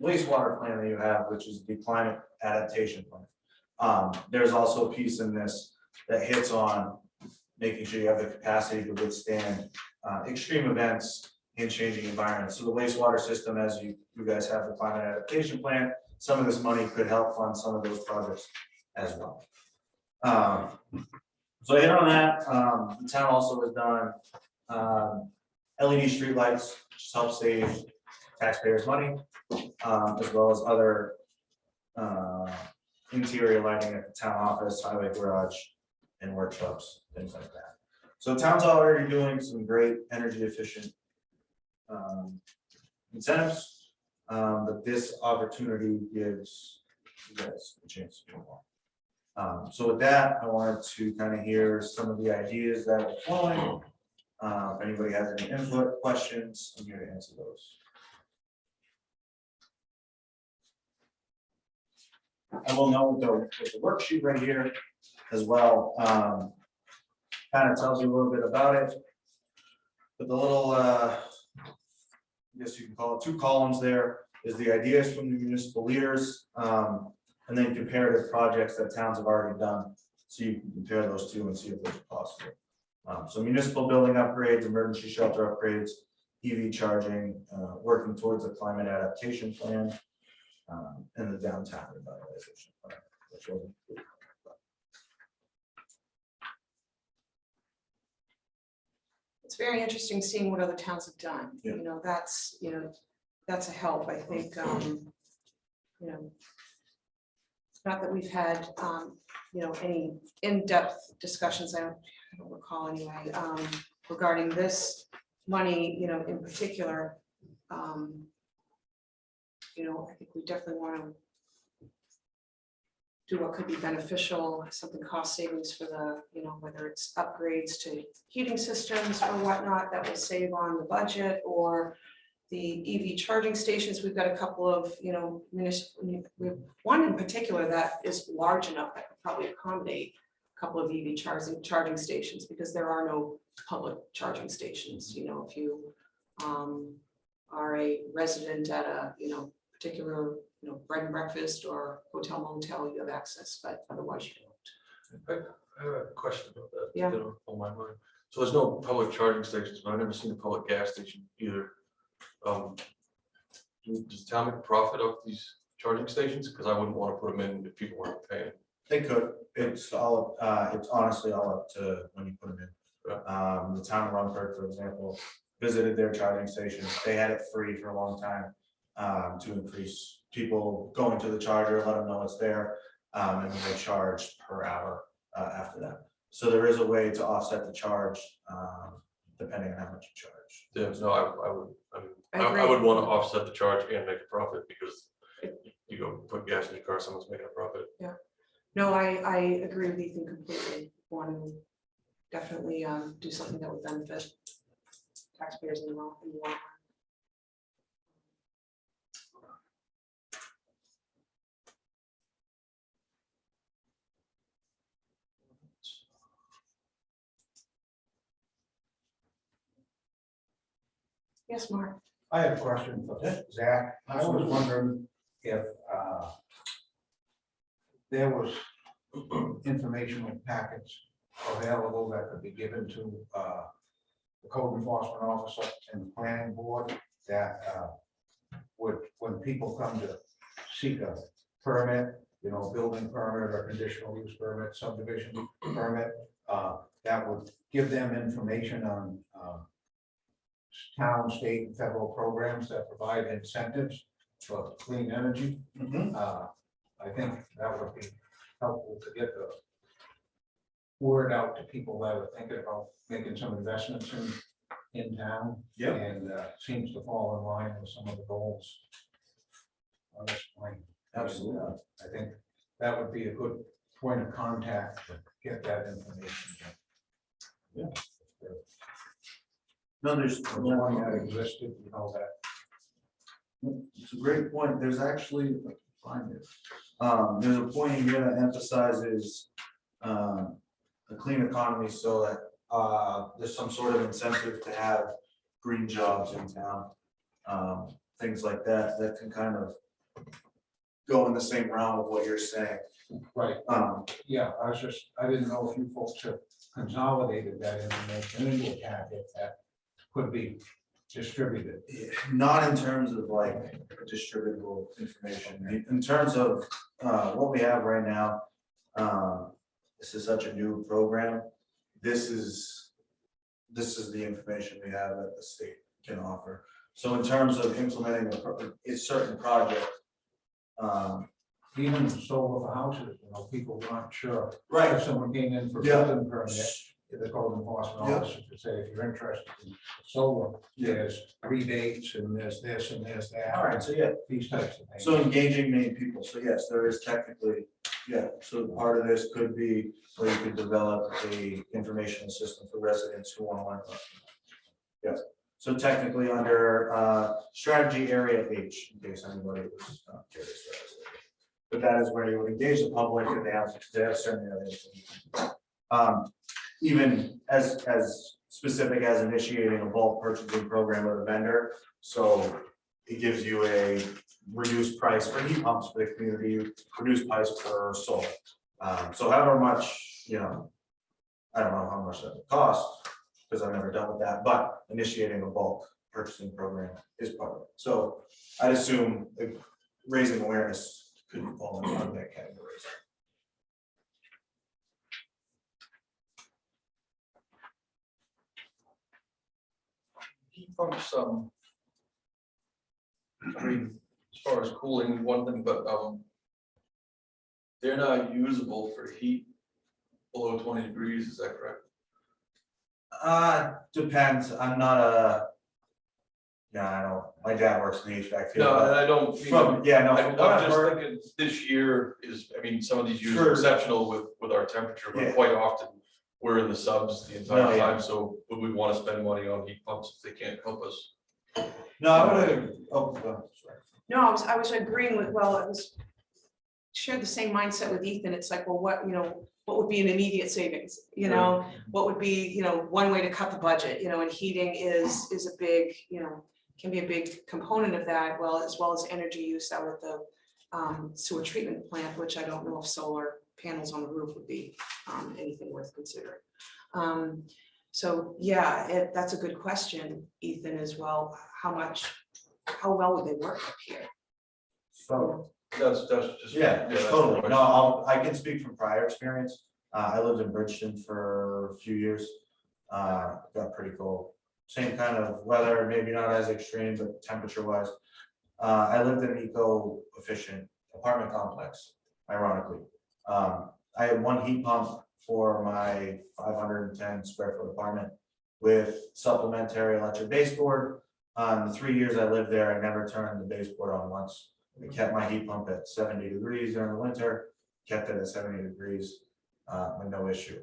wastewater plan that you have, which is the climate adaptation plan. There's also a piece in this that hits on making sure you have the capacity to withstand extreme events in changing environments. So the wastewater system, as you guys have the climate adaptation plan, some of this money could help fund some of those projects as well. So I hit on that. The town also has done LED streetlights, which helps save taxpayers money, as well as other interior lighting at the town office, highway garage, and workshops, things like that. So the town's already doing some great energy efficient incentives, but this opportunity gives you guys a chance to do more. So with that, I wanted to kind of hear some of the ideas that are flowing. If anybody has any input, questions, I'm here to answer those. I will note with the worksheet right here as well, kind of tells you a little bit about it. But the little, I guess you can call it 2 columns there, is the ideas from the municipal leaders, and then comparative projects that towns have already done. So you can compare those 2 and see if those are possible. So municipal building upgrades, emergency shelter upgrades, EV charging, working towards a climate adaptation plan, and the downtown revitalization plan. It's very interesting seeing what other towns have done. Yeah. That's a help, I think. It's not that we've had, any in-depth discussions, I don't recall anyway, regarding this money, in particular. I think we definitely want to do what could be beneficial, something cost savings for the, whether it's upgrades to heating systems or whatnot that will save on the budget, or the EV charging stations. We've got a couple of, we have one in particular that is large enough that could probably accommodate a couple of EV charging stations, because there are no public charging stations. If you are a resident at a, particular, bread and breakfast or hotel motel, you have access, but otherwise you don't. I have a question about that. Yeah. On my mind. So there's no public charging stations, but I've never seen a public gas station either. Does the town make a profit off these charging stations? Because I wouldn't want to put them in if people weren't paying. They could, it's honestly all up to when you put them in. The town of Rumford, for example, visited their charging stations. They had it free for a long time to increase people going to the charger, let them know it's there, and then they charge per hour after that. So there is a way to offset the charge depending on how much you charge. Yeah, no, I I agree. would want to offset the charge and make a profit, because you go put gas in your car, someone's making a profit. No, I agree with Ethan completely. Want to definitely do something that would benefit taxpayers in the long run. Yes, Mark. I have a question for Zach. I was wondering if there was informational packets available that could be given to the code enforcement officer and the planning board that would, when people come to seek a permit, building permit or conditional use permit, subdivision permit, that would give them information on town, state, and federal programs that provide incentives for clean energy. I think that would be helpful to get the word out to people that are thinking about making some investments in town. Yep. And seems to fall in line with some of the goals on this point. Absolutely. I think that would be a good point of contact to get that information. Yeah. No, there's One that existed, that. It's a great point. There's actually, if I can find it, there's a point in here that emphasizes a clean economy, so that there's some sort of incentive to have green jobs in town. Things like that, that can kind of go in the same realm of what you're saying. Right. Yeah, I didn't know if you folks have consolidated that information into a packet that could be distributed. Not in terms of like distributable information, in terms of what we have right now. This is such a new program. This is the information we have that the state can offer. So in terms of implementing a certain project, Even solar for houses, people aren't sure. right, If someone came in for a Yeah. building permit, if the code enforcement Yeah. officer could say, if you're interested in solar, there's rebates and there's this and there's that. all right, so yeah, These types of things. so engaging many people, so yes, there is technically, yeah, so part of this could be where you could develop a informational system for residents who want to learn about it. Yes, so technically under strategy area H, in case anybody was curious. But that is where you would engage the public, and they have certain areas. Even as specific as initiating a bulk purchasing program with a vendor, so it gives you a reduced price for heat pumps for the community, reduced price for solar. So however much, I don't know how much that would cost, because I've never done with that, but initiating a bulk purchasing program is part of it. So I'd assume raising awareness could fall in one of that categories. Heat pumps, as far as cooling, one thing, but they're not usable for heat below 20 degrees, is that correct? Depends, I'm not Yeah, I know, my dad works in the HVAC field. No, and but I don't. mean- From, yeah, no, from what I've I'm just heard, thinking this year is, I mean, some of these years For- are exceptional with our temperature, Yeah. but quite often we're in the subs the No, entire yeah. time, so would we want to spend money on heat pumps if they can't help us? no, I would have, sorry. No, I was agreeing with, well, I was shared the same mindset with Ethan. It's like, well, what, what would be an immediate savings? What would be, one way to cut the budget, and heating is a big, can be a big component of that, well, as energy use out at the sewer treatment plant, which I don't know if solar panels on the roof would be anything worth considering. So yeah, that's a good question, Ethan, as well. How well would they work up here? So, That's just. yeah, that's the totally, question. no, I can speak from prior experience, I lived in Bridgeton for a few years. Got pretty cold, same kind of weather, maybe not as extreme, but temperature wise. I lived in an eco-efficient apartment complex, ironically. I had one heat pump for my 510 square foot apartment with supplementary electric baseboard. The 3 years I lived there, I never turned the baseboard on once. I kept my heat pump at 70 degrees during the winter, kept it at 70 degrees with no issue.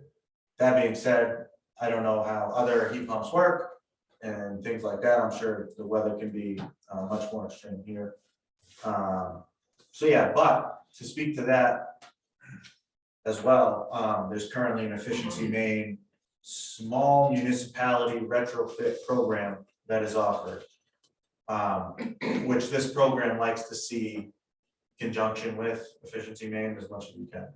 That being said, I don't know how other heat pumps work and things like that. I'm sure the weather can be much more extreme here. So yeah, but to speak to that as well, there's currently an efficiency main small municipality retrofit program that is offered, which this program likes to see conjunction with efficiency main as much as we can.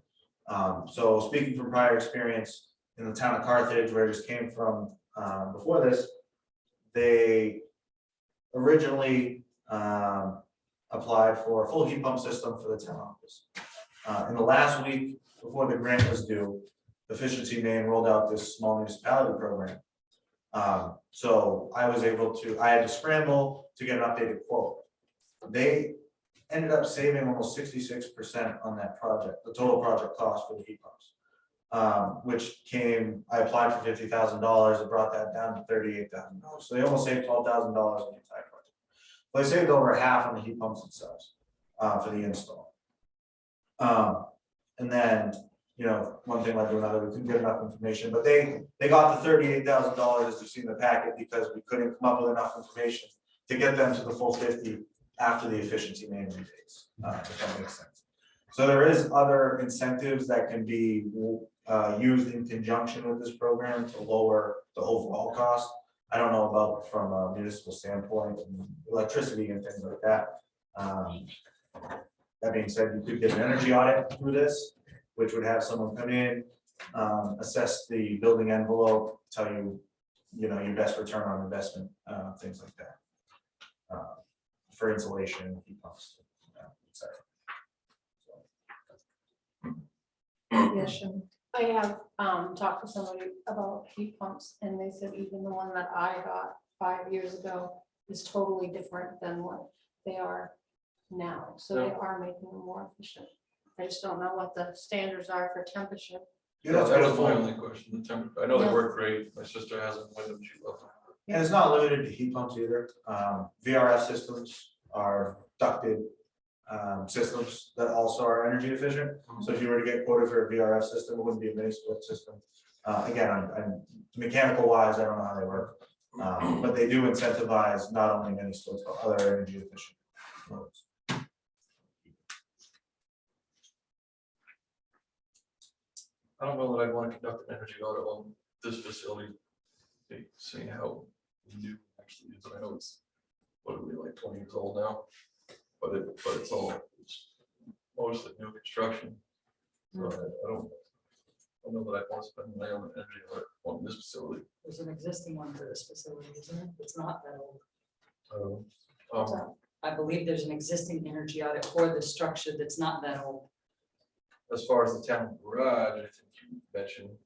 So speaking from prior experience in the town of Carthage, where I just came from before this, they originally applied for a full heat pump system for the town office. In the last week before the grant was due, Efficiency Maine rolled out this small municipality program. So I had to scramble to get an updated quote. They ended up saving almost 66% on that project, the total project cost for the heat pumps. Which I applied for $50,000, it brought that down to $38,000. So they almost saved $12,000 on the entire project. But they saved over half on the heat pumps themselves for the install. And then, one thing led to another, we couldn't get enough information, but they got the $38,000 as you see in the packet because we couldn't come up with enough information to get them to the full 50 after the efficiency main rebates, if that makes sense. So there is other incentives that can be used in conjunction with this program to lower the overall cost. I don't know about from a municipal standpoint, and electricity and things like that. That being said, you could get an energy audit through this, which would have someone come in, assess the building envelope, tell you, your best return on investment, things like that. For insulation, heat pumps, etc. I have talked to somebody about heat pumps and they said even the one that I got 5 years ago is totally different than what they are now. So they are making them more efficient. I just don't know what the standards are for temperature. Yeah, that's That was beautiful. my only question, the temperature. I know they Yeah. work great. My sister has them with them, she loves them. And it's not limited to heat pumps either. VRF systems are ducted systems that also are energy efficient. So if you were to get quoted for a VRF system, it wouldn't be a mini split system. Again, I'm mechanical wise, I don't know how they work. But they do incentivize not only mini splits, but other energy efficient modes. I don't know that I'd want to conduct an energy audit on this facility. Seeing how new it actually is. I know it's, what are we, like 20 years old now? But it's mostly new construction. So I don't know that I want to spend money on an energy audit on this facility. There's an existing one for this facility, isn't it? It's not that old. I believe there's an existing energy audit for the structure that's not that old. As far as the town garage, I think you mentioned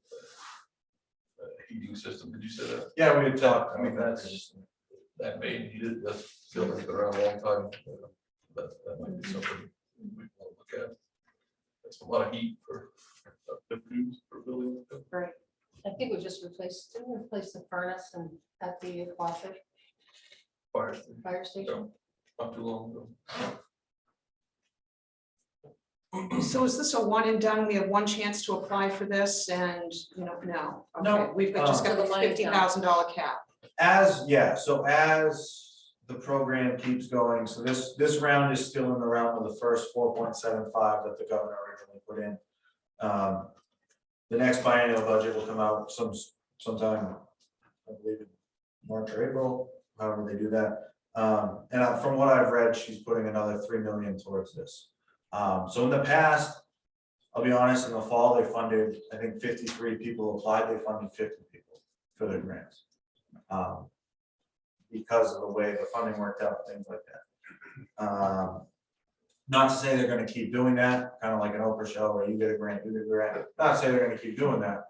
heating system. Did you say that? Yeah, we had talked. I mean, that main heated, that's building's been around a long time. That might be something we want to look at. That's a lot of heat for a building. Right. I think we just replaced the furnace and at the closet. Fire station, fire station. not too long ago. So is this a one and done? We have one chance to apply for this and, no? No, Okay, we've just got So the the money's done. $50,000 cap. So as the program keeps going, so this round is still in the realm of the first 4.75 that the governor originally put in. The next biennial budget will come out sometime, I believe in March or April, however they do that. And from what I've read, she's putting another 3 million towards this. So in the past, I'll be honest, in the fall, they funded, I think 53 people applied, they funded 50 people for their grants. Because of the way the funding worked out, things like that. Not to say they're gonna keep doing that, kind of like an Oprah show where you get a grant, you get a grant, not to say they're gonna keep doing that.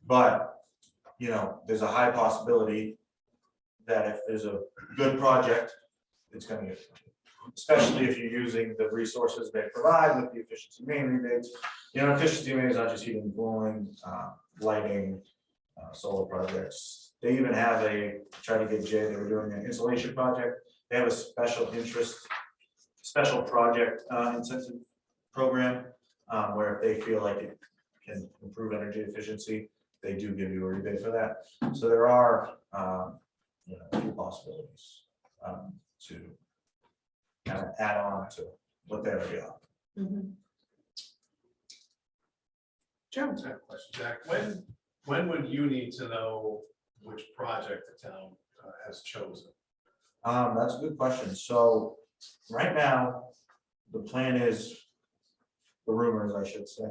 But, you know, there's a high possibility that if there's a good project, it's gonna get funded. Especially if you're using the resources they provide with the efficiency main rebates. You know, efficiency main is not just heating, and cooling, lighting, solar projects. They even have try to get Jay, they were doing an insulation project. They have a special project incentive program, where if they feel like it can improve energy efficiency, they do give you a rebate for that. So there are, you know, a few possibilities to kind of add on to what they already are. Joe? I have a question, Jack. When would you need to know which project the town has chosen? That's a good question. So right now, the plan is, the rumors, I should say,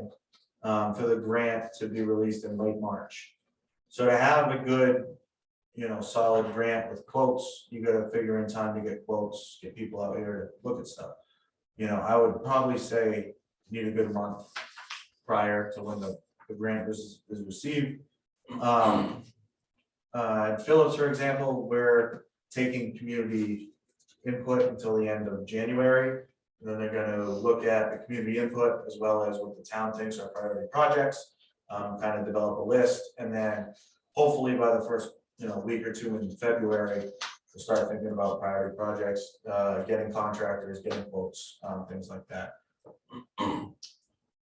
for the grant to be released in late March. So to have a good, you know, solid grant with quotes, you gotta figure in time to get quotes, get people out here to look at stuff. You know, I would probably say need a good month prior to when the grant is received. At Phillips, for example, we're taking community input until the end of January. And then they're gonna look at the community input as well as what the town thinks are priority projects, kind of develop a list, and then hopefully by the first, you know, week or two in February, we'll start thinking about priority projects, getting contractors, getting quotes, things like that.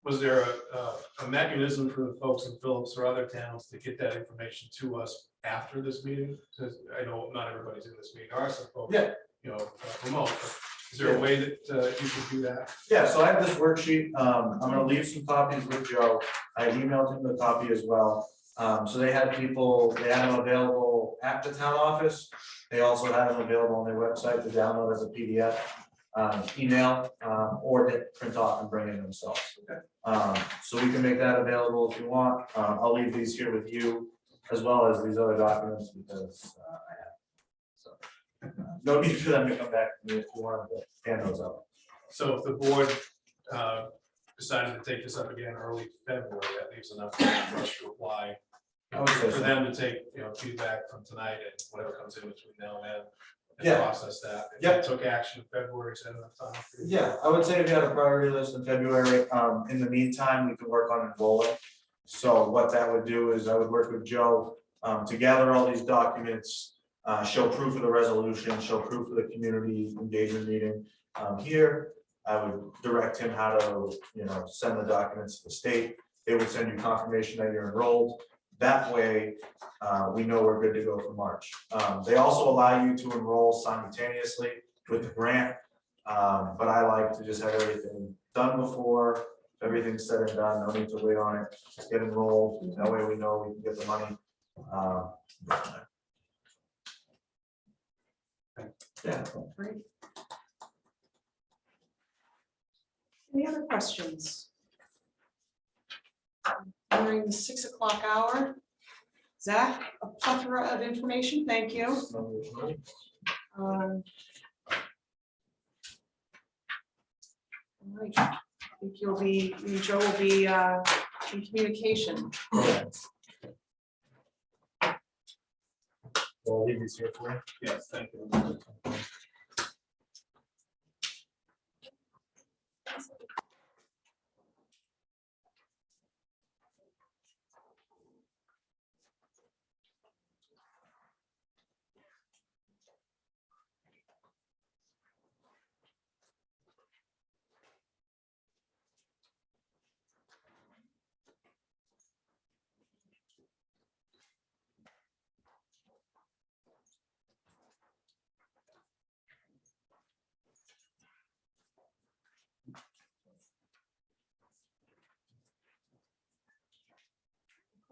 Was there a mechanism for the folks in Phillips or other towns to get that information to us after this meeting? Because I know not everybody's in this meeting, there are some folks, Yeah. you know, remote. But is there a way that you can do that? Yeah, so I have this worksheet. I'm gonna leave some copies with Joe. I emailed him the copy as well. So they had them available at the town office. They also had them available on their website to download as a PDF, email, or they print off and bring in themselves. So we can make that available if you want. I'll leave these here with you as well as these other documents because I have. So no need for them to come back to me if you want to hand those out. So if the board decided to take this up again early February, that leaves enough time for us to apply. I would say For so. them to take, you know, feedback from tonight and whatever comes in between now and then. And Yeah. process that. If Yeah. they took action in February, is that enough time? for you? Yeah, I would say if you had a priority list in February, in the meantime, we could work on enrolling. So what that would do is I would work with Joe to gather all these documents, show proof of the resolution, show proof of the community engagement meeting. Here, I would direct him how to, you know, send the documents to the state. They would send you confirmation that you're enrolled. That way, we know we're good to go for March. They also allow you to enroll simultaneously with the grant. But I like to just have everything done before, everything's said and done, no need to wait on it, just get enrolled, that way we know we can get the money. Yeah. Great. Any other questions? During the 6 o'clock hour. Zach, a plethora of information, thank you. All right, I think Joe will be in communication. Well, I'll leave these here for you. Yes, thank you.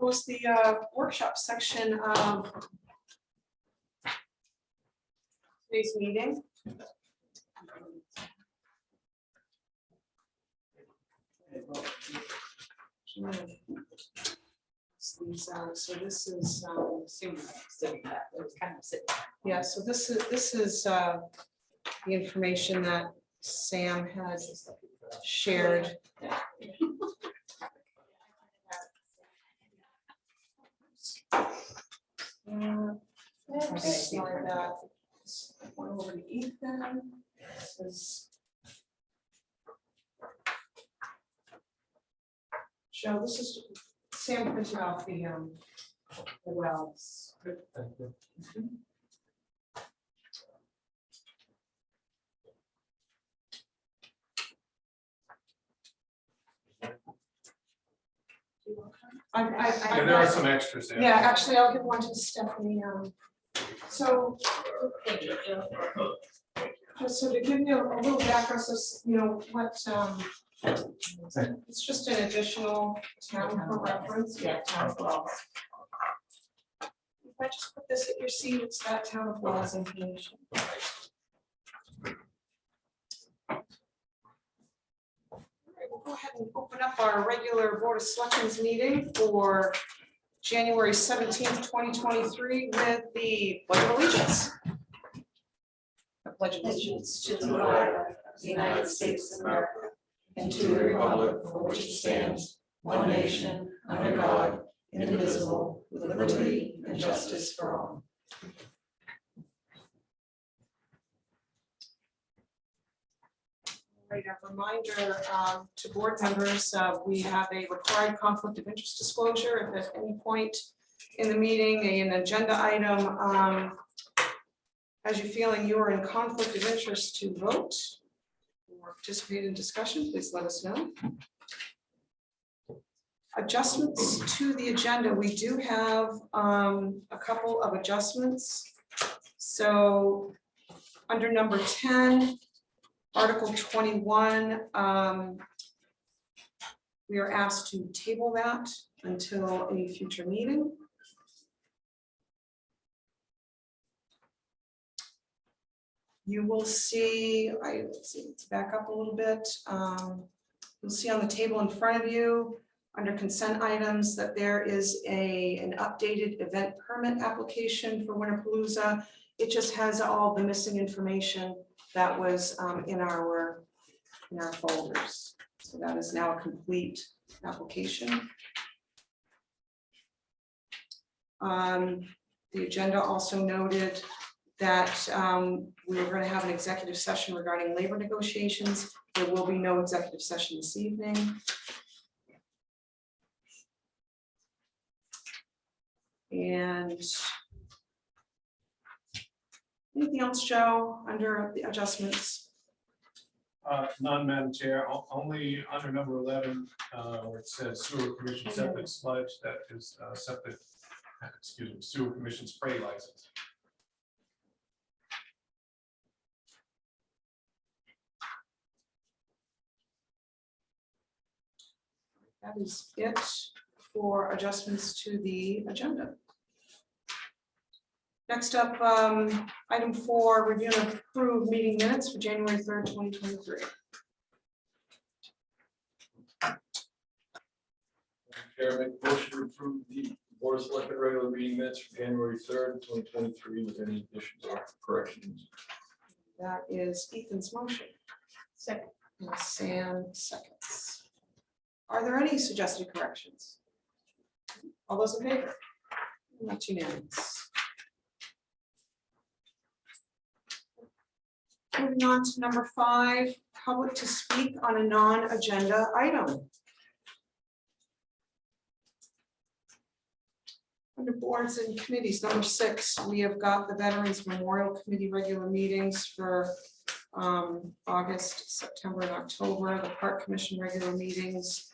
was the workshop section of today's meeting. So this is, yeah, so this is the information that Sam has shared. Slide that one over to Ethan. This is Joe, this is Sam printed off the wells. And there are some extras there. Yeah, actually, I'll give one to Stephanie. So. Just so to give you a little background, so you know what, it's just an additional town for reference. Yeah, town of Wells. If I just put this at your seat, it's that town of Wells information. We'll go ahead and open up our regular Board of Selectmen's meeting for January 17th, 2023 with the Pledge of Allegiance. The Pledge of Allegiance To the flag of the United States of America, and to the republic for which it stands, one nation, under God, indivisible, with liberty and justice for all. Right, a reminder to board members, we have a required conflict of interest disclosure. If at any point in the meeting, an agenda item as you feeling you are in conflict of interest to vote or participate in discussion, please let us know. Adjustments to the agenda. We do have a couple of adjustments. So under number 10, Article 21, we are asked to table that until a future meeting. You will see, let's see, let's back up a little bit. You'll see on the table in front of you, under consent items, that there is an updated event permit application for Winterpalooza. It just has all the missing information that was in our folders. So that is now a complete application. The agenda also noted that we were going to have an executive session regarding labor negotiations. There will be no executive session this evening. And anything else, Joe, under the adjustments? None, Madam Chair, only under number 11, where it says sewer commission septic sludge, that is septic, excuse me, sewer commission spray license. That is it for adjustments to the agenda. Next up, item 4, review and approve meeting minutes for January 3rd, 2023. Chair, make a motion to approve the Board of Selectmen regular meeting minutes for January 3rd, 2023 with any additions or corrections. That is Ethan's motion. Second. And Sam seconds. Are there any suggested corrections? All those in favor? Not unanimous. Moving on to number 5, public to speak on a non-agenda item. Under boards and committees, number 6, we have got the Veterans Memorial Committee regular meetings for August, September, and October. The Park Commission regular meetings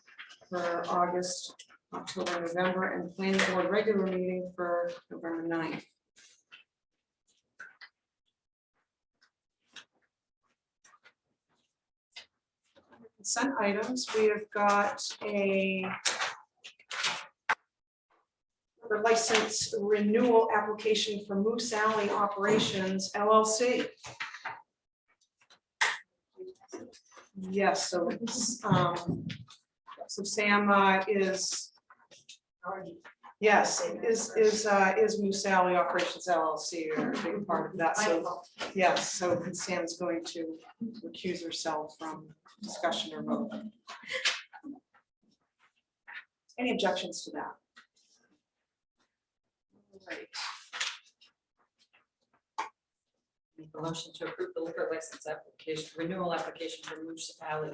for August, October, and November, and the Planning Board regular meeting for November 9th. Consent items, we have got a for license renewal application for Moose Alley Operations LLC. Yes, so it's, so Sam is, yes, is Moose Alley Operations LLC, or a big part of that, so, yes, so Sam's going to recuse herself from discussion or vote. Any objections to that? Right. Make a motion to approve the liquor license application, renewal application for Moose Alley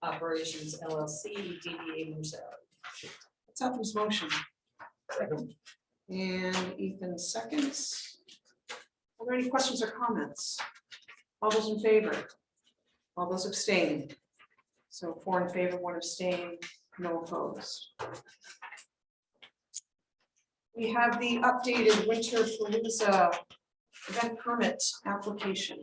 Operations LLC, DBA Moose Alley. Let's have this motion. And Ethan seconds. Are there any questions or comments? All those in favor? All those abstaining? So 4 in favor, 1 abstain, no opposed. We have the updated Winter Palooza event permit application.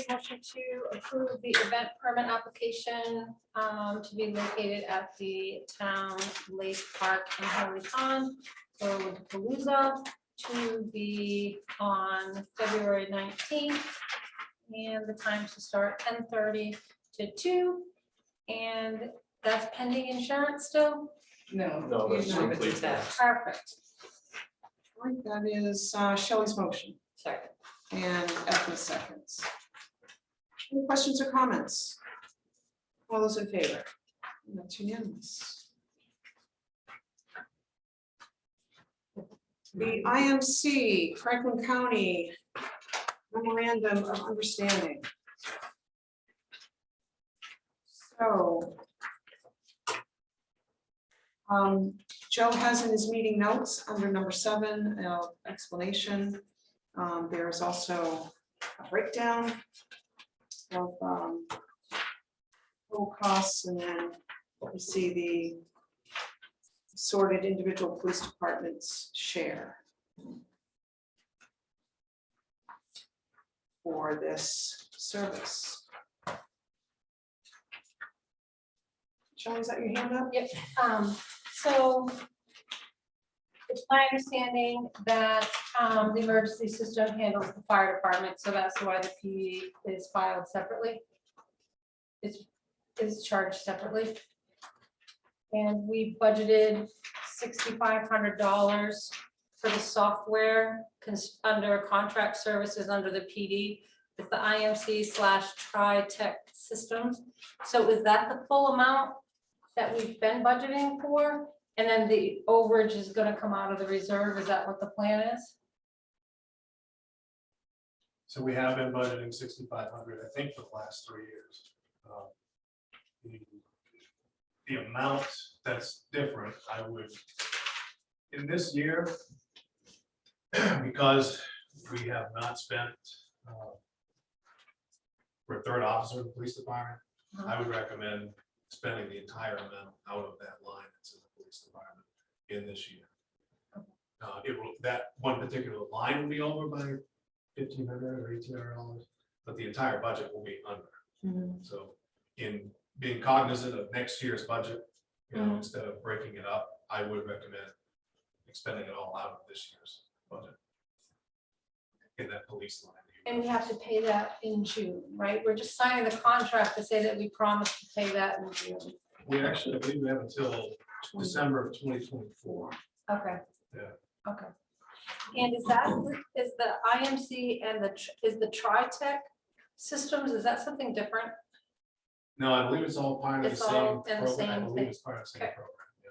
Motion to approve the event permit application to be located at the town lake park in Holy Pond for Winter Palooza to be on February 19th. And the times to start 10:30 to 2. And that's pending insurance still? No. No, that's No, simply- it's attached. Perfect. Right, that is Shelley's motion Second. and Ethan seconds. Any questions or comments? All those in favor? That's unanimous. The IMC Franklin County Memorandum of Understanding. So Joe has in his meeting notes under number 7, explanation. There's also a breakdown of total costs, and then you see the sorted individual police departments share for this service. Shelley, is that your hand up? Yep, so it's my understanding that the emergency system handles the fire department, so that's why the PD is filed separately. Is charged separately. And we budgeted $6,500 for the software under contract services under the PD. It's the IMC/Tri-Tech Systems. So is that the full amount that we've been budgeting for? And then the overage is gonna come out of the reserve? Is that what the plan is? So we have been budgeting 6,500, I think, for the last 3 years. The amount that's different, I would, in this year, because we have not spent for a 3rd officer in the police department, I would recommend spending the entire amount out of that line that's in the police department in this year. It will, that one particular line will be over by $1,500 or $1,800, but the entire budget will be under. So in being cognizant of next year's budget, you know, instead of breaking it up, I would recommend expending it all out of this year's budget in that police line. And we have to pay that in June, right? We're just signing the contract to say that we promise to pay that in June. We actually, I believe we have until December of 2024. Okay. Yeah. Okay. And is the IMC and is the Tri-Tech Systems, is that something different? No, I believe it's all part of the It's same all in the program. I same believe thing. it's part of the same Okay. program, yeah.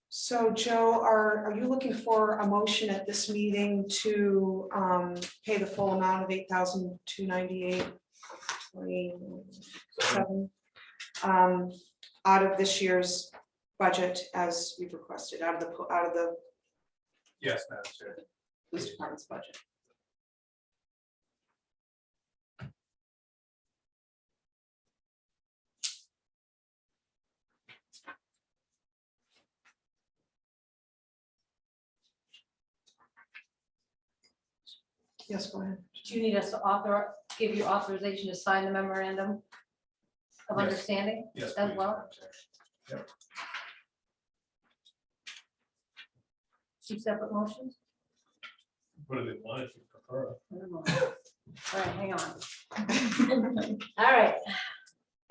So Joe, are you looking for a motion at this meeting to pay the full amount of $8,298.27 out of this year's budget as we've requested, out of the Yes, Madam Chair. police department's budget? Yes, go ahead. Do you need us to give you authorization to sign the memorandum of Yes. understanding Yes, as please. well? Yep. 2 separate motions? Put it in line if you prefer. All right, hang on. All right.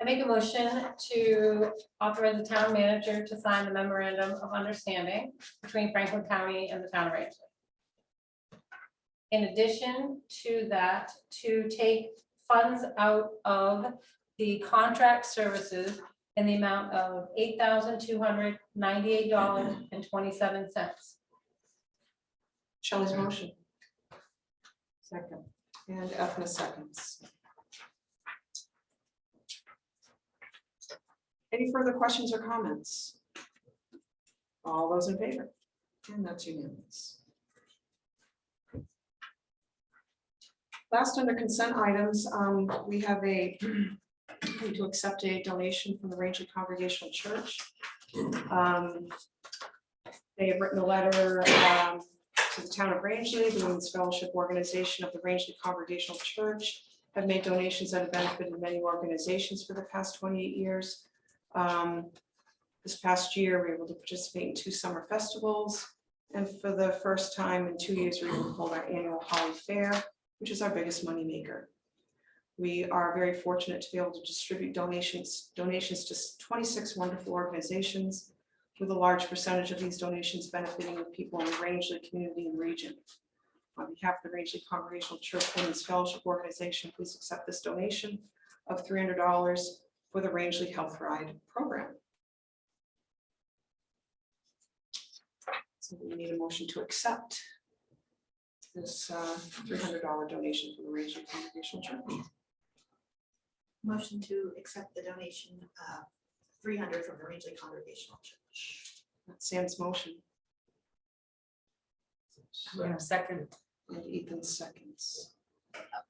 I make a motion to authorize the town manager to sign the memorandum of understanding between Franklin County and the town of Rangeley. In addition to that, to take funds out of the contract services in the amount of $8,298.27. Shelley's motion Second. and Ethna seconds. Any further questions or comments? All those in favor? And that's unanimous. Last under consent items, we have to accept a donation from the Rangeley Congregational Church. They have written a letter to the town of Rangeley, the Women's Fellowship Organization of the Rangeley Congregational Church, have made donations that have benefited many organizations for the past 28 years. This past year, we were able to participate in 2 summer festivals, and for the first time in 2 years, we were able to hold our annual Holly Fair, which is our biggest moneymaker. We are very fortunate to be able to distribute donations to 26 wonderful organizations, with a large percentage of these donations benefiting the people in the Rangeley community and region. On behalf of the Rangeley Congregational Church Women's Fellowship Organization, please accept this donation of $300 for the Rangeley Health Ride program. So we need a motion to accept this $300 donation from the Rangeley Congregational Church. Motion to accept the donation of 300 from the Rangeley Congregational Church. That's Sam's motion I'm gonna second, and Ethan seconds.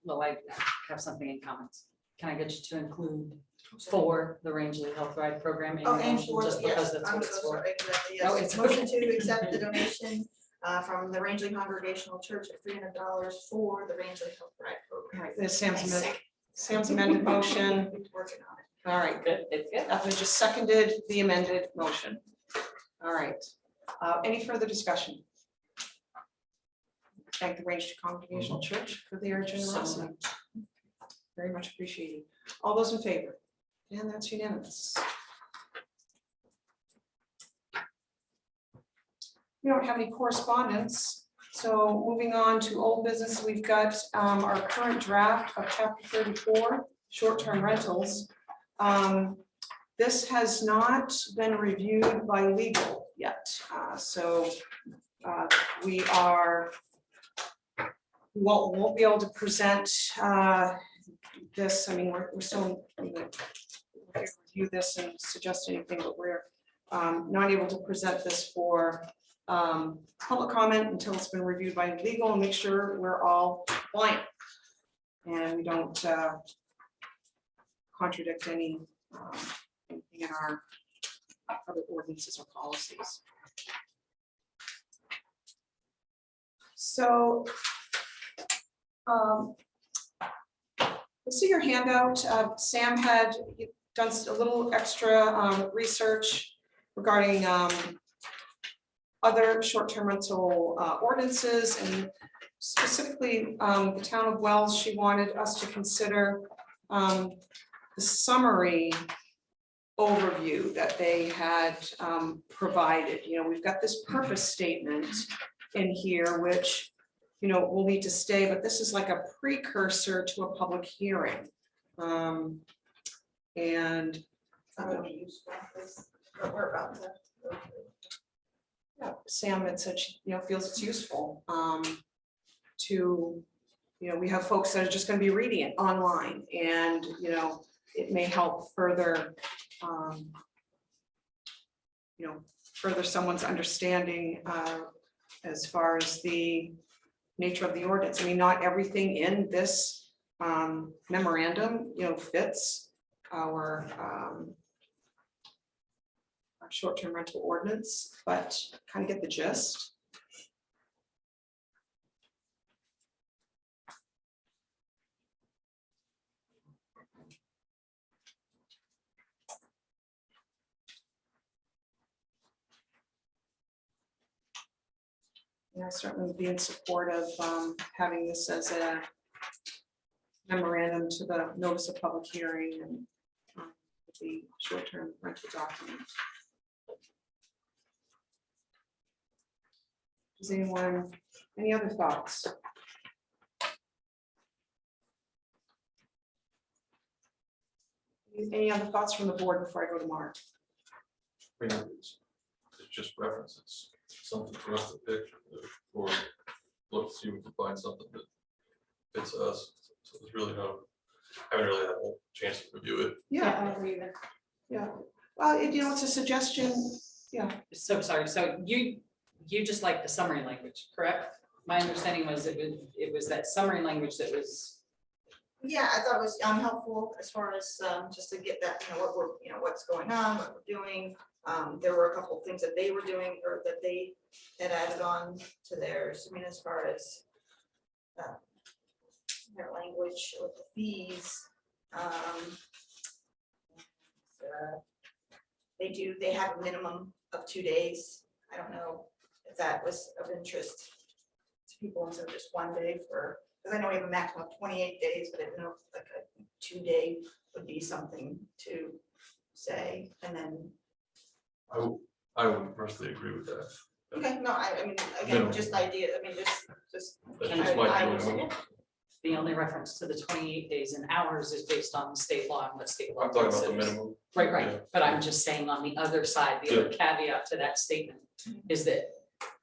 well, I have something in comments. Can I get you to include for the Rangeley Health Ride Program in your motion, just because that's what it's for? Yes, Oh, it's motion to accept the donation from the Rangeley Congregational Church of $300 for the Rangeley Health Ride All program. right, there's Sam's amended motion. Working on it. All right, Good, it's good. Ethna just seconded the amended motion. All right, any further discussion? Thank the Rangeley Congregational Church for their generosity. Very much appreciated. All those in favor? And that's unanimous. We don't have any correspondence, so moving on to old business, we've got our current draft of chapter 34, short-term rentals. This has not been reviewed by legal yet, so we won't be able to present this. I mean, we're still review this and suggest anything, but we're not able to present this for public comment until it's been reviewed by legal and make sure we're all compliant and we don't contradict anything in our other ordinances or policies. So you'll see your handout. Sam had done a little extra research regarding other short-term rental ordinances, and specifically the town of Wells. She wanted us to consider the summary overview that they had provided. You know, we've got this purpose statement in here, which, you know, will need to stay, but this is like a precursor to a public hearing. And But we're about to. yeah, Sam had said she, you know, feels it's useful to, you know, we have folks that are just going to be reading it online, and, you know, it may help further, you know, further someone's understanding as far as the nature of the ordinance. I mean, not everything in this memorandum, you know, fits our short-term rental ordinance, but kind of get the gist. I certainly would be in support of having this as a memorandum to the notice of public hearing and the short-term rental document. Does anyone, any other thoughts? Any other thoughts from the board before I go to Mark? It's just reference, it's something for us to pick, or look, see if we can find something that fits us. So there's really no, I haven't really had a chance to review it. Yeah, I agree with it. yeah. Well, it's a suggestion. Yeah. So sorry, so you just like the summary language, correct? My understanding was it was that summary language that was. Yeah, I thought it was helpful as far as just to get that, what we're, what's going on, what we're doing. There were a couple of things that they were doing or that they had added on to theirs. I mean, as far as their language with the fees. They have a minimum of 2 days. I don't know if that was of interest to people instead of just 1 day because I know we have a maximum of 28 days, but I don't know if like a 2 day would be something to say, and then. I would personally agree with that. Okay, no, I mean, again, Minimum. just idea, I mean, just. That's just my I feeling. was- The only reference to the 28 days in hours is based on state law and what state law. I'm talking about the considers. minimum. Right, Yeah. right, but I'm just saying on the other side, the other caveat to that statement is that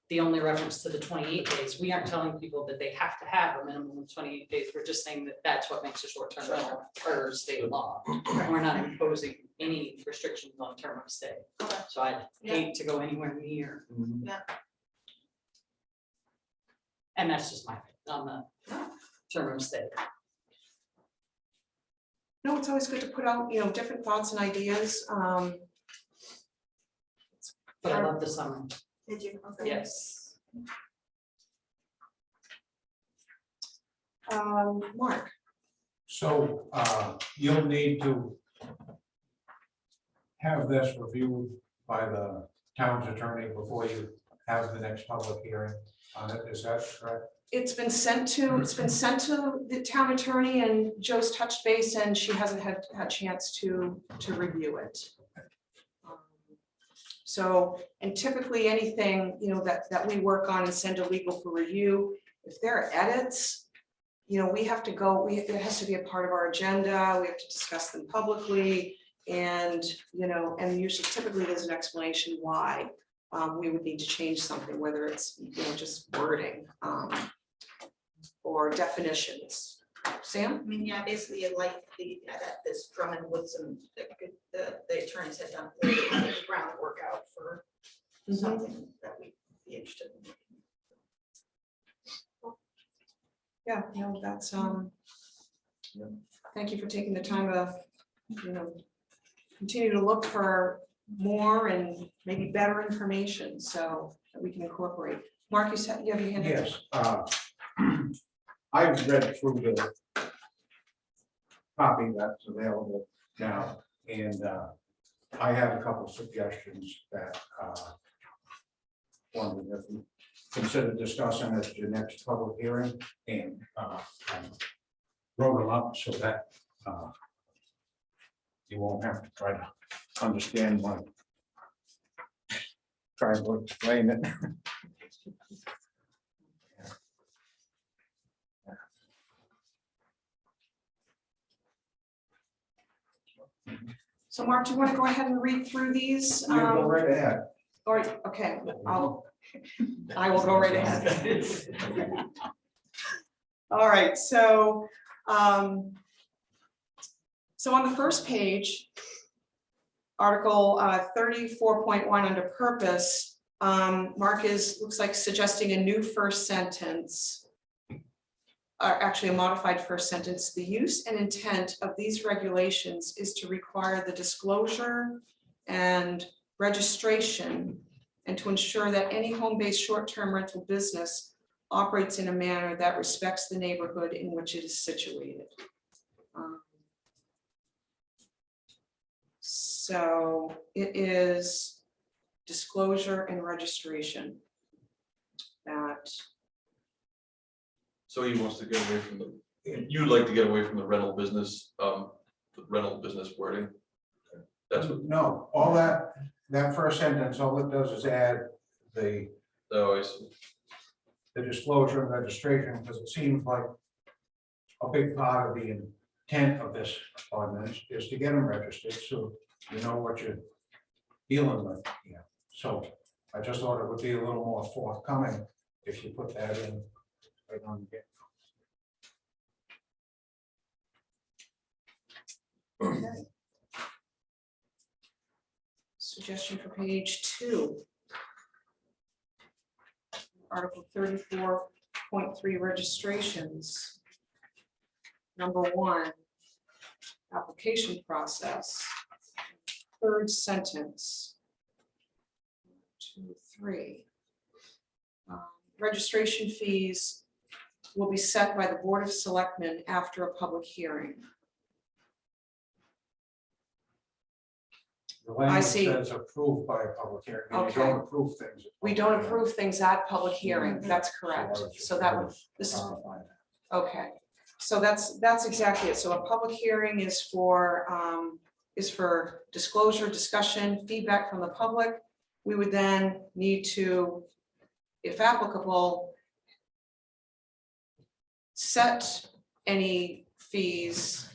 the only reference to the 28 days, we aren't telling people that they have to have a minimum of 28 days. We're just saying that that's what makes a short-term rental per state law. We're not imposing any restrictions on term of stay. Okay. So I'd hate to go anywhere near. Yeah. And that's just my, on the term of stay. No, it's always good to put out, different thoughts and ideas. But I love the summary. Did you? Okay. Yes. Mark, So you'll need to have this reviewed by the town's attorney before you have the next public hearing on it, is that correct? it's been sent to the town attorney, and Joe's touched base and she hasn't had a chance to review it. So, and typically anything, that we work on and send to legal for review, if there are edits, we have to go, it has to be a part of our agenda, we have to discuss them publicly. And, and usually typically there's an explanation why we would need to change something, whether it's, just wording or definitions. Sam? I mean, yeah, basically, like that this Drummond Woodson, the attorneys had done the groundwork out for something that we'd be interested in. Yeah, that's, thank you for taking the time to, continue to look for more and maybe better information so that we can incorporate. Mark, you said you have your hand up? Yes. I've read through the copy that's available now, and I have a couple suggestions that wondering if you consider discussing at your next public hearing, and I wrote them up so that you won't have to try to understand what trying to explain it. So Mark, do you want to go ahead and read through these? Yeah, go right ahead. Or, okay, I will go right ahead. All right, so on the first page, Article 34.1 under purpose, Mark looks like suggesting a new first sentence. Actually a modified first sentence. The use and intent of these regulations is to require the disclosure and registration and to ensure that any home-based short-term rental business operates in a manner that respects the neighborhood in which it is situated. So it is disclosure and registration that So he wants to get away from the, you'd like to get away from the rental business wording? That's what, No, all that first sentence, all it does is add the oh, I see. disclosure and registration, because it seems like a big part of the intent of this ordinance is to get them registered, so you know what you're dealing with. Yeah, so I just thought it would be a little more forthcoming if you put that in right on the get. Suggestion for page 2. Article 34.3 registrations. Number 1, application process. Third sentence. 2, 3. Registration fees will be set by the Board of Selectmen after a public hearing. The language see. says approved by a public hearing, and you Okay. don't approve things. at We public don't hearing. approve things at public hearing, that's So correct. I was just So that would, this is, clarifying that. okay. So that's exactly it. So a public hearing is for disclosure, discussion, feedback from the public. We would then need to, if applicable, set any fees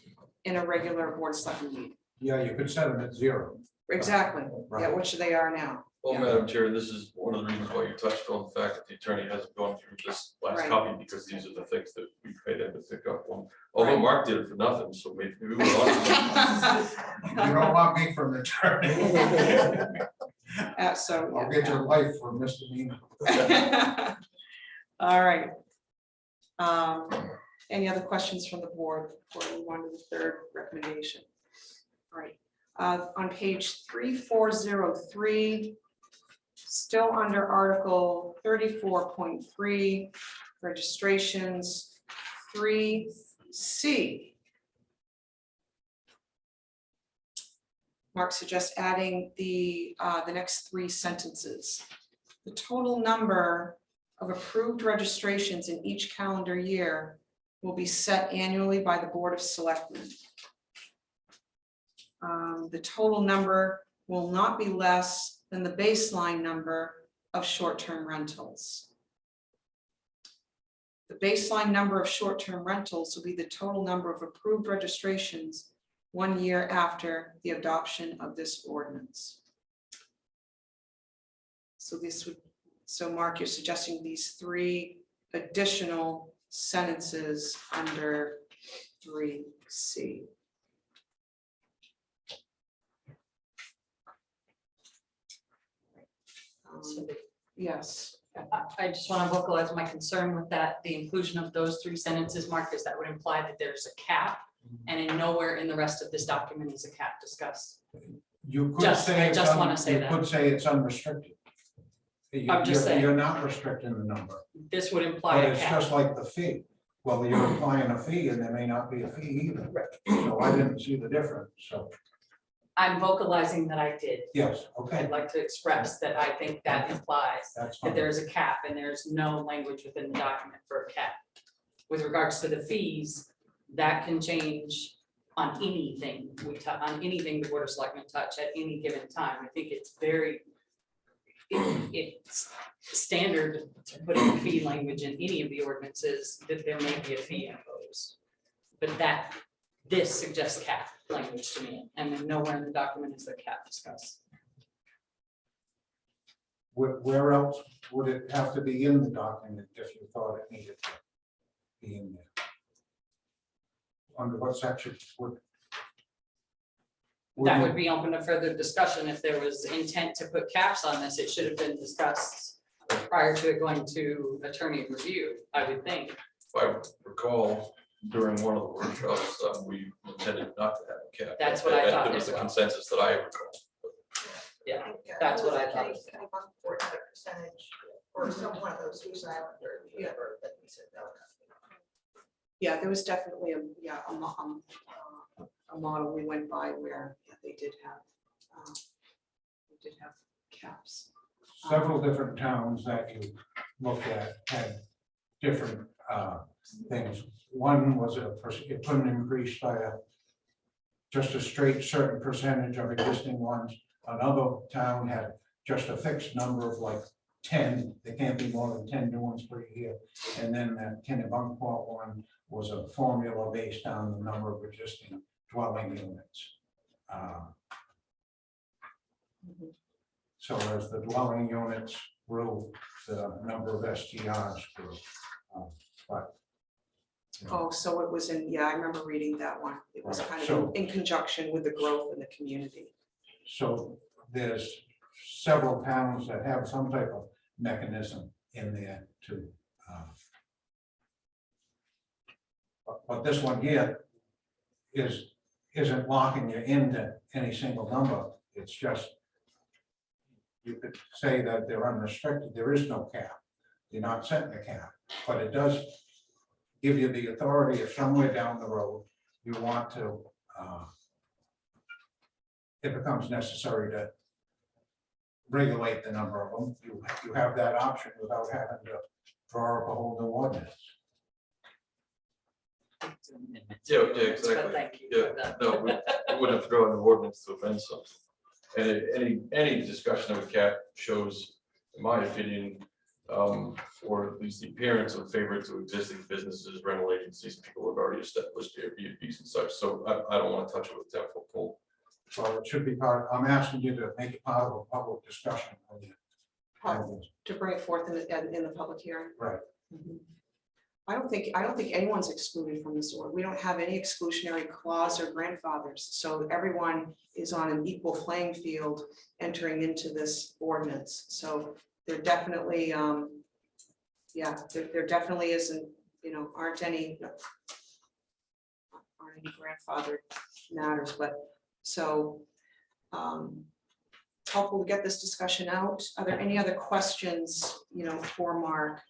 in a regular board of selectmen meeting. Yeah, you could set them at 0. Exactly, yeah, Right. which they are now. Well, Yeah. Madam Chair, this is one of the reasons why you touched on the fact that the attorney hasn't gone through this last Right. copy, because these are the things that we paid him to pick up on. Although Right. Mark did it for nothing, so maybe we were on. You don't want me from the attorney. So. I'll get your life for misdemeanor. All right. Any other questions from the board before we move on to the third recommendation? All right, on page 3403, still under Article 34.3, registrations, 3C. Mark suggests adding the next 3 sentences. The total number of approved registrations in each calendar year will be set annually by the Board of Selectmen. The total number will not be less than the baseline number of short-term rentals. The baseline number of short-term rentals will be the total number of approved registrations 1 year after the adoption of this ordinance. So Mark, you're suggesting these 3 additional sentences under 3C. Yes. I just want to vocalize my concern with that, the inclusion of those 3 sentences, Mark, is that would imply that there's a cap, and in nowhere in the rest of this document is a cap discussed. You could Just- say. I it's just wanna say you that. could say it's unrestricted. I'm just saying. You're not restricting the number, This would imply but a it's cap. just like the fee. Well, you're applying a fee and there may not be a fee either. So I didn't see the difference, so, I'm vocalizing that I did. yes, okay, I'd like to express that I think that implies that's that fine. there is a cap and there's no language within the document for a cap. With regards to the fees, that can change on anything on anything the Board of Selectmen touch at any given time. I think it's it's standard to put in fee language in any of the ordinances that there may be a fee imposed. But this suggests cap language to me, and then nowhere in the document is the cap discussed. Where else would it have to be in the document if you thought it needed to be in there? Under what section would? That you- would be open to further discussion. If there was intent to put caps on this, it should have been discussed prior to it going to attorney review, I would think. If I recall, during one of the workshops, we intended not to have a cap. That's what I thought It was as the well. consensus that I recall. Yeah, that's what I thought. Any board had a percentage or some one of those Goose Island or whatever that we said no. Yeah, there was definitely a model we went by where they did have caps. Several different towns that you looked at had different things. One was it couldn't increase by just a straight certain percentage of existing ones. Another town had just a fixed number of like 10, there can't be more than 10 new ones per year. And then that Kennebunkport one was a formula based on the number of existing dwelling units. So as the dwelling units grew, the number of STRs grew. But Oh, so it was in, yeah, I remember reading that one. It was Right. kind of So- in conjunction with the growth in the community. so there's several towns that have some type of mechanism in there to. But this one here isn't locking you into any single number. It's just, you could say that they're unrestricted. There is no cap. You're not setting a cap, but it does give you the authority if somewhere down the road you want to, it becomes necessary to regulate the number of them, you have that option without having to draw up a whole new ordinance. Yeah, But exactly. thank you Yeah, for that. no, we wouldn't have to draw an ordinance to amend something. And any discussion of a cap shows, in my opinion, or at least the appearance of favor to existing businesses, rental agencies, people who have already established Airbnbs and such. So I don't want to touch it with a 10-foot pole. So it should be part, I'm asking you to make it part of a public discussion. When you have this. To bring it forth in the public hearing. Right. Mhm. I don't think anyone's excluded from this order. We don't have any exclusionary clause or grandfathers. So everyone is on an equal playing field entering into this ordinance. So there definitely, yeah, there definitely isn't, aren't any grandfathered matters, but so helpful to get this discussion out. Are there any other questions, for Mark?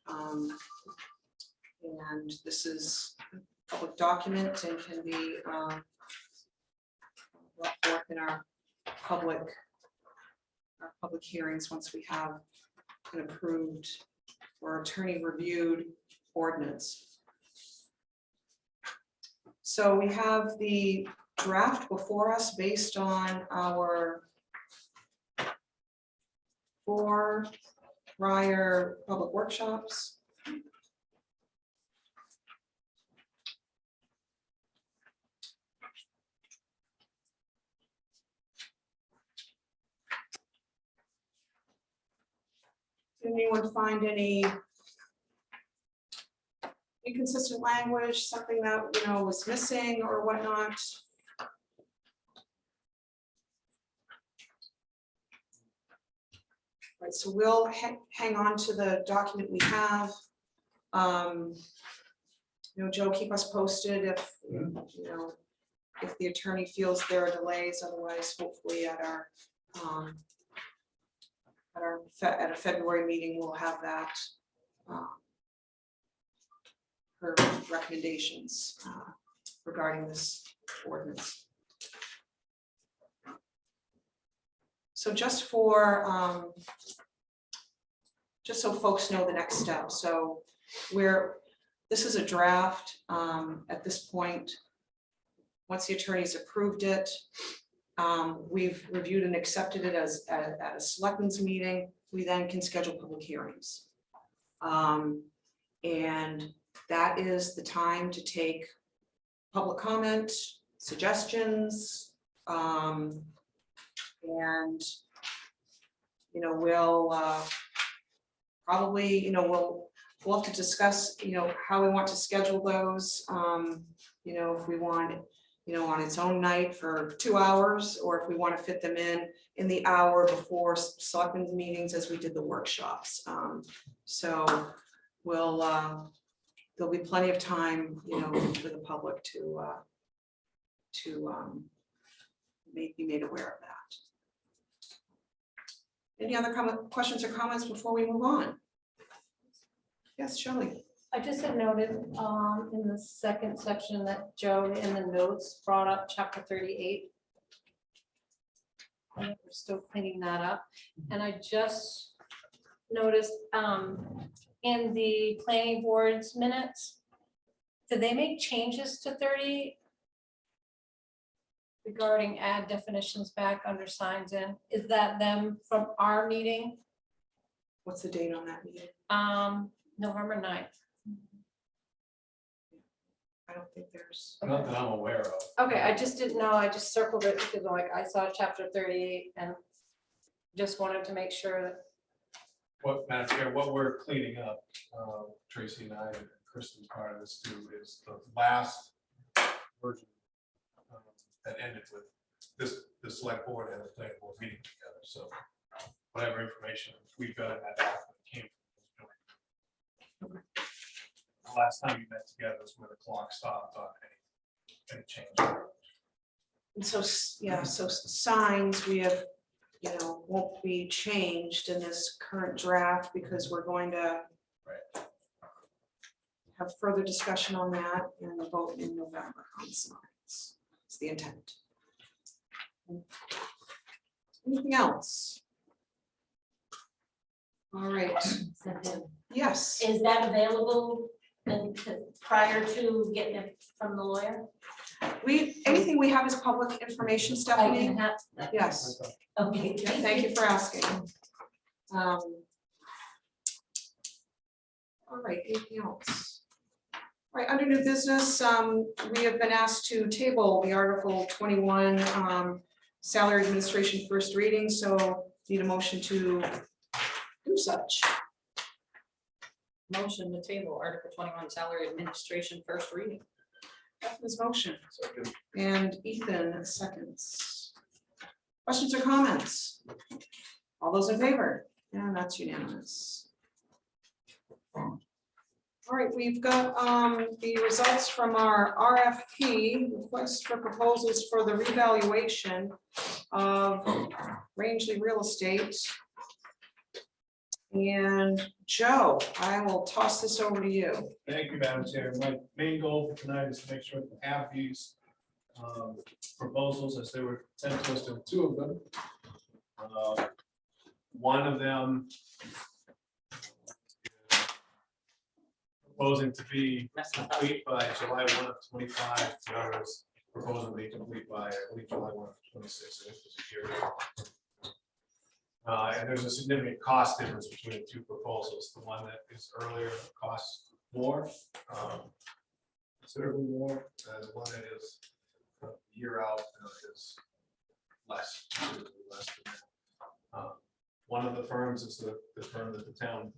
And this is a public document and can be brought forth in our public hearings once we have an approved or attorney reviewed ordinance. So we have the draft before us based on our 4 prior public workshops. Did anyone find any inconsistent language, something that, was missing or whatnot? Right, so we'll hang on to the document we have. Joe, keep us posted if, if the attorney feels there are delays, otherwise hopefully at a February meeting, we'll have that. Her recommendations regarding this ordinance. So just for, just so folks know the next step. So this is a draft at this point. Once the attorneys approved it, we've reviewed and accepted it as at a selectmen's meeting. We then can schedule public hearings. And that is the time to take public comment, suggestions, and we'll probably we'll have to discuss how we want to schedule those. If we want on its own night for 2 hours, or if we want to fit them in the hour before selectmen's meetings as we did the workshops. So we'll there'll be plenty of time for the public to be made aware of that. Any other questions or comments before we move on? Yes, Shelley. I just had noted in the second section that Joe in the notes brought up chapter 38. I think we're still cleaning that up. And I just noticed in the planning board's minutes, did they make changes to 30 regarding add definitions back under signs in? Is that them from our meeting, What's the date on that meeting? November 9th? I don't think there's. Not that I'm aware of. Okay, I just didn't know, I just circled it because like I saw chapter 38 and just wanted to make sure that, What, Madam Chair, what we're cleaning up, Tracy and I and Kristen's part of this too, is the last version that ended with the select board and the planning board meeting together, so whatever information we've got in that document came from. The last time you met together is where the clock stopped on any change. And so, yeah, so signs we have, won't be changed in this current draft because we're going to have further discussion on that and a vote in November on signs. It's the intent. Anything else? All right, yes. Is that available prior to getting it from the lawyer? Anything we have is public information, I Stephanie. can have, Yes. okay. Yeah, thank you for asking. All right, anything else? All right, under new business, we have been asked to table the Article 21 salary administration first reading, so need a motion to do such. Motion to table Article 21 salary administration first reading. Stephens motion. And Ethan seconds. Questions or comments? All those in favor? Yeah, that's unanimous. All right, we've got the results from our RFP, request for proposals for the revaluation of Rangeley Real Estate. And Joe, I will toss this over to you. Thank you, Madam Chair. My main goal for tonight is to make sure we have these proposals as they were sent to us. There were two of them. One of them proposing to be complete by July 1 of 25. The other is proposing to be complete by, I believe, July 1 of 26. It was a year ago. And there's a significant cost difference between the two proposals. The one that is earlier costs more, considerably more, and the one that is a year out is less, considerably less than that. One of the firms is the firm that the town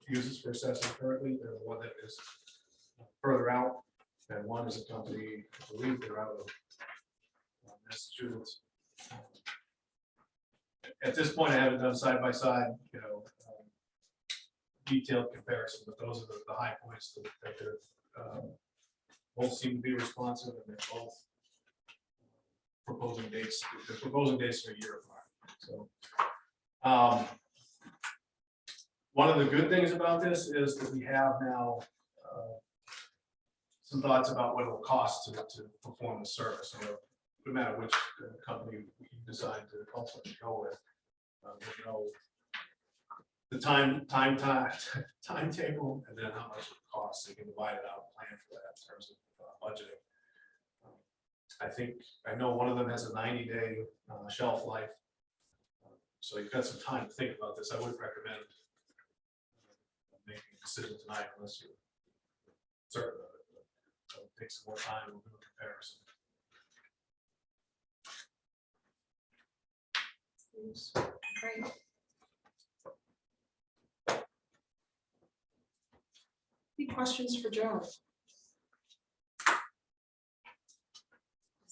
uses for assessing currently, and the one that is further out, and one is a company, I believe they're out of Massachusetts. At this point, I haven't done side by side, detailed comparison, but those are the high points that they're both seem to be responsive, and they're both proposing dates. The proposing dates are a year apart. So, one of the good things about this is that we have now some thoughts about what it will cost to perform the service. No matter which company you decide to ultimately go with, you know the timetable, and then how much it costs. So you can divide it out, plan for that in terms of budgeting. I know one of them has a 90-day shelf life, so you've got some time to think about this. I would recommend making a decision tonight unless you're certain of it. So take some more time. We'll do a comparison. Great. Any questions for Joe? Is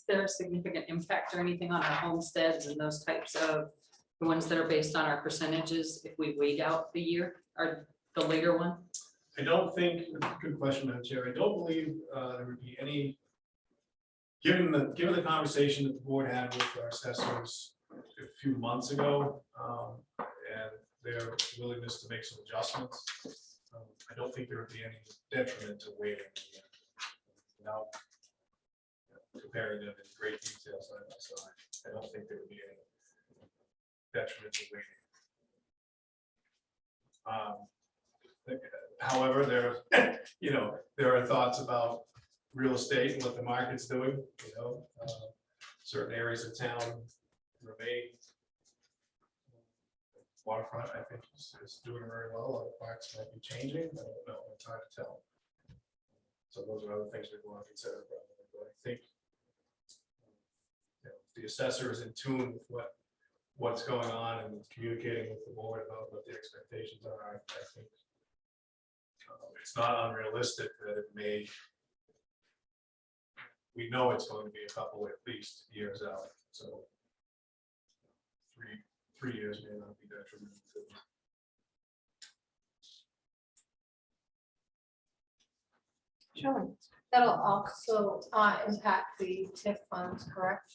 there a significant impact or anything on our homesteads and those types of the ones that are based on our percentages if we wait out the year or the later one? I don't think, good question, Madam Chair. I don't believe there would be any, given the conversation that the board had with our assessors a few months ago, and their willingness to make some adjustments, I don't think there would be any detriment to waiting without comparing them in great detail side by side. I don't think there would be any detriment to waiting. However, there, you know, there are thoughts about real estate and what the market's doing, you know. Certain areas of town remain. Waterfront, I think, is doing very well. Other parts might be changing. I don't know. It's hard to tell. So those are other things we want to consider. Probably. But I think you know, the assessor is in tune with what's going on and communicating with the board about what the expectations are. I think it's not unrealistic that it may. We know it's going to be a couple at least years out. So 3 years may not be detrimental to them. Sure. That'll also impact the TIF funds, correct?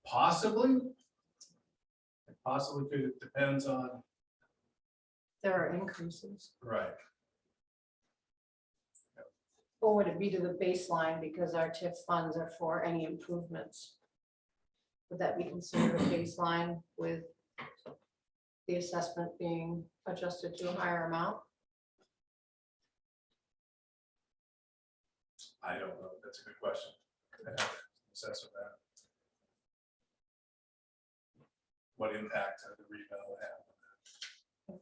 Possibly. It possibly could, it depends on, There are increases. right, Or would it be to the baseline because our TIF funds are for any improvements? Would that be considered a baseline with the assessment being adjusted to a higher amount? I don't know, that's a good question. I'd have to assess with that. What impact the revale would have on that.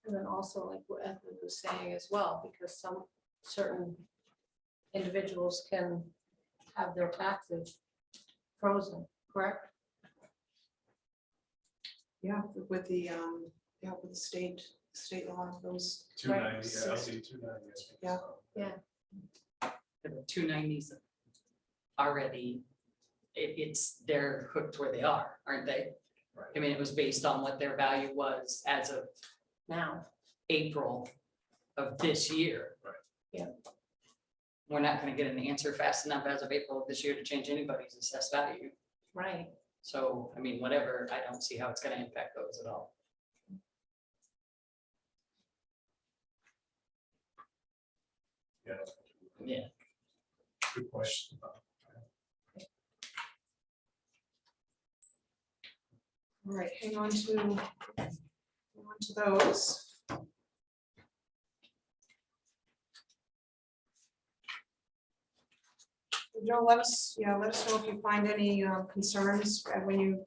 And then also like what Edward was saying as well, because some certain individuals can have their taxes frozen, correct? Yeah, with the state law, those. 290, yeah, LD 290. Yeah. Yeah. The 290s already, they're hooked where they are, aren't they? Right. I mean, it was based on what their value was as of Now, April of this year. Right. Yeah. We're not gonna get an answer fast enough as of April of this year to change anybody's assessed value. right. So, I mean, whatever, I don't see how it's gonna impact those at all. Yeah. Yeah. Good question. All right, hang on to those. Joe, let us know if you find any concerns when you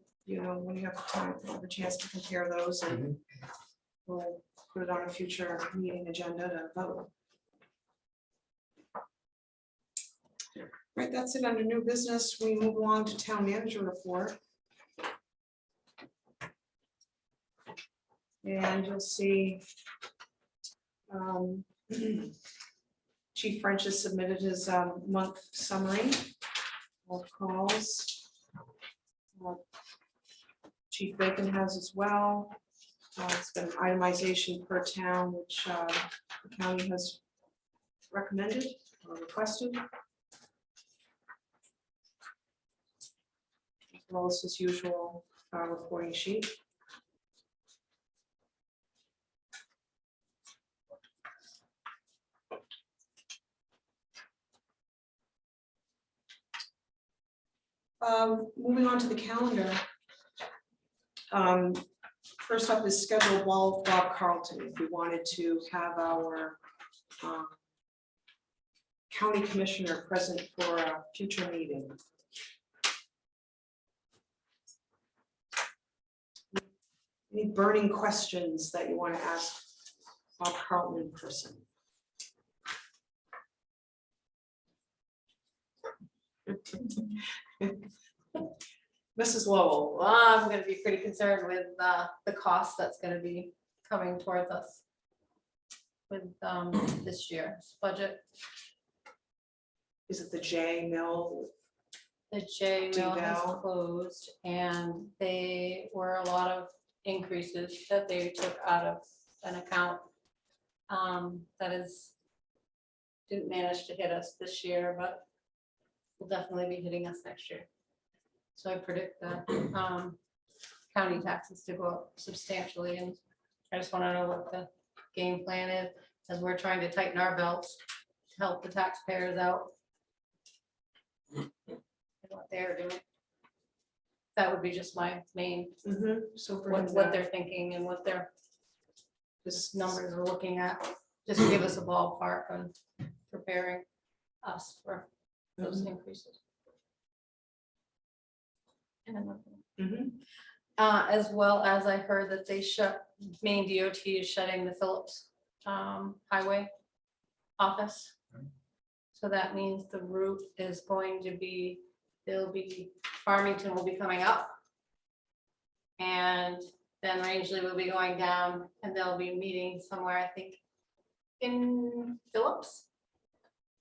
have time, have a chance to compare those, and we'll put it on a future meeting agenda to vote. Right, that's it under new business. We move along to town manager report. And you'll see Chief French has submitted his month summary of calls. Chief Bacon has as well. It's been itemization per town, which the county has recommended or requested. As well as his usual reporting sheet. Moving on to the calendar. First up is scheduled Bob Carlton. If we wanted to have our county commissioner present for a future meeting. Any burning questions that you want to ask Bob Carlton in person? Mrs. Lowell. Well, I'm gonna be pretty concerned with the cost that's gonna be coming towards us with this year's budget. Is it the J Mill? The J Do you Mill has know? closed, and they were a lot of increases that they took out of an account that didn't manage to hit us this year, but will definitely be hitting us next year. So I predict that county taxes to go up substantially, and I just want to know what the game plan is, as we're trying to tighten our belts help the taxpayers out. in What they're doing. That would be just my main, So for what they're thinking and what their just numbers are looking at, just to give us a ballpark on preparing us for those increases. And then, as well as I heard that they Maine DOT is shutting the Phillips Highway office. So that means the route is going to be, Farmington will be coming up. And then Rangeley will be going down, and they'll be meeting somewhere, I think, in Phillips.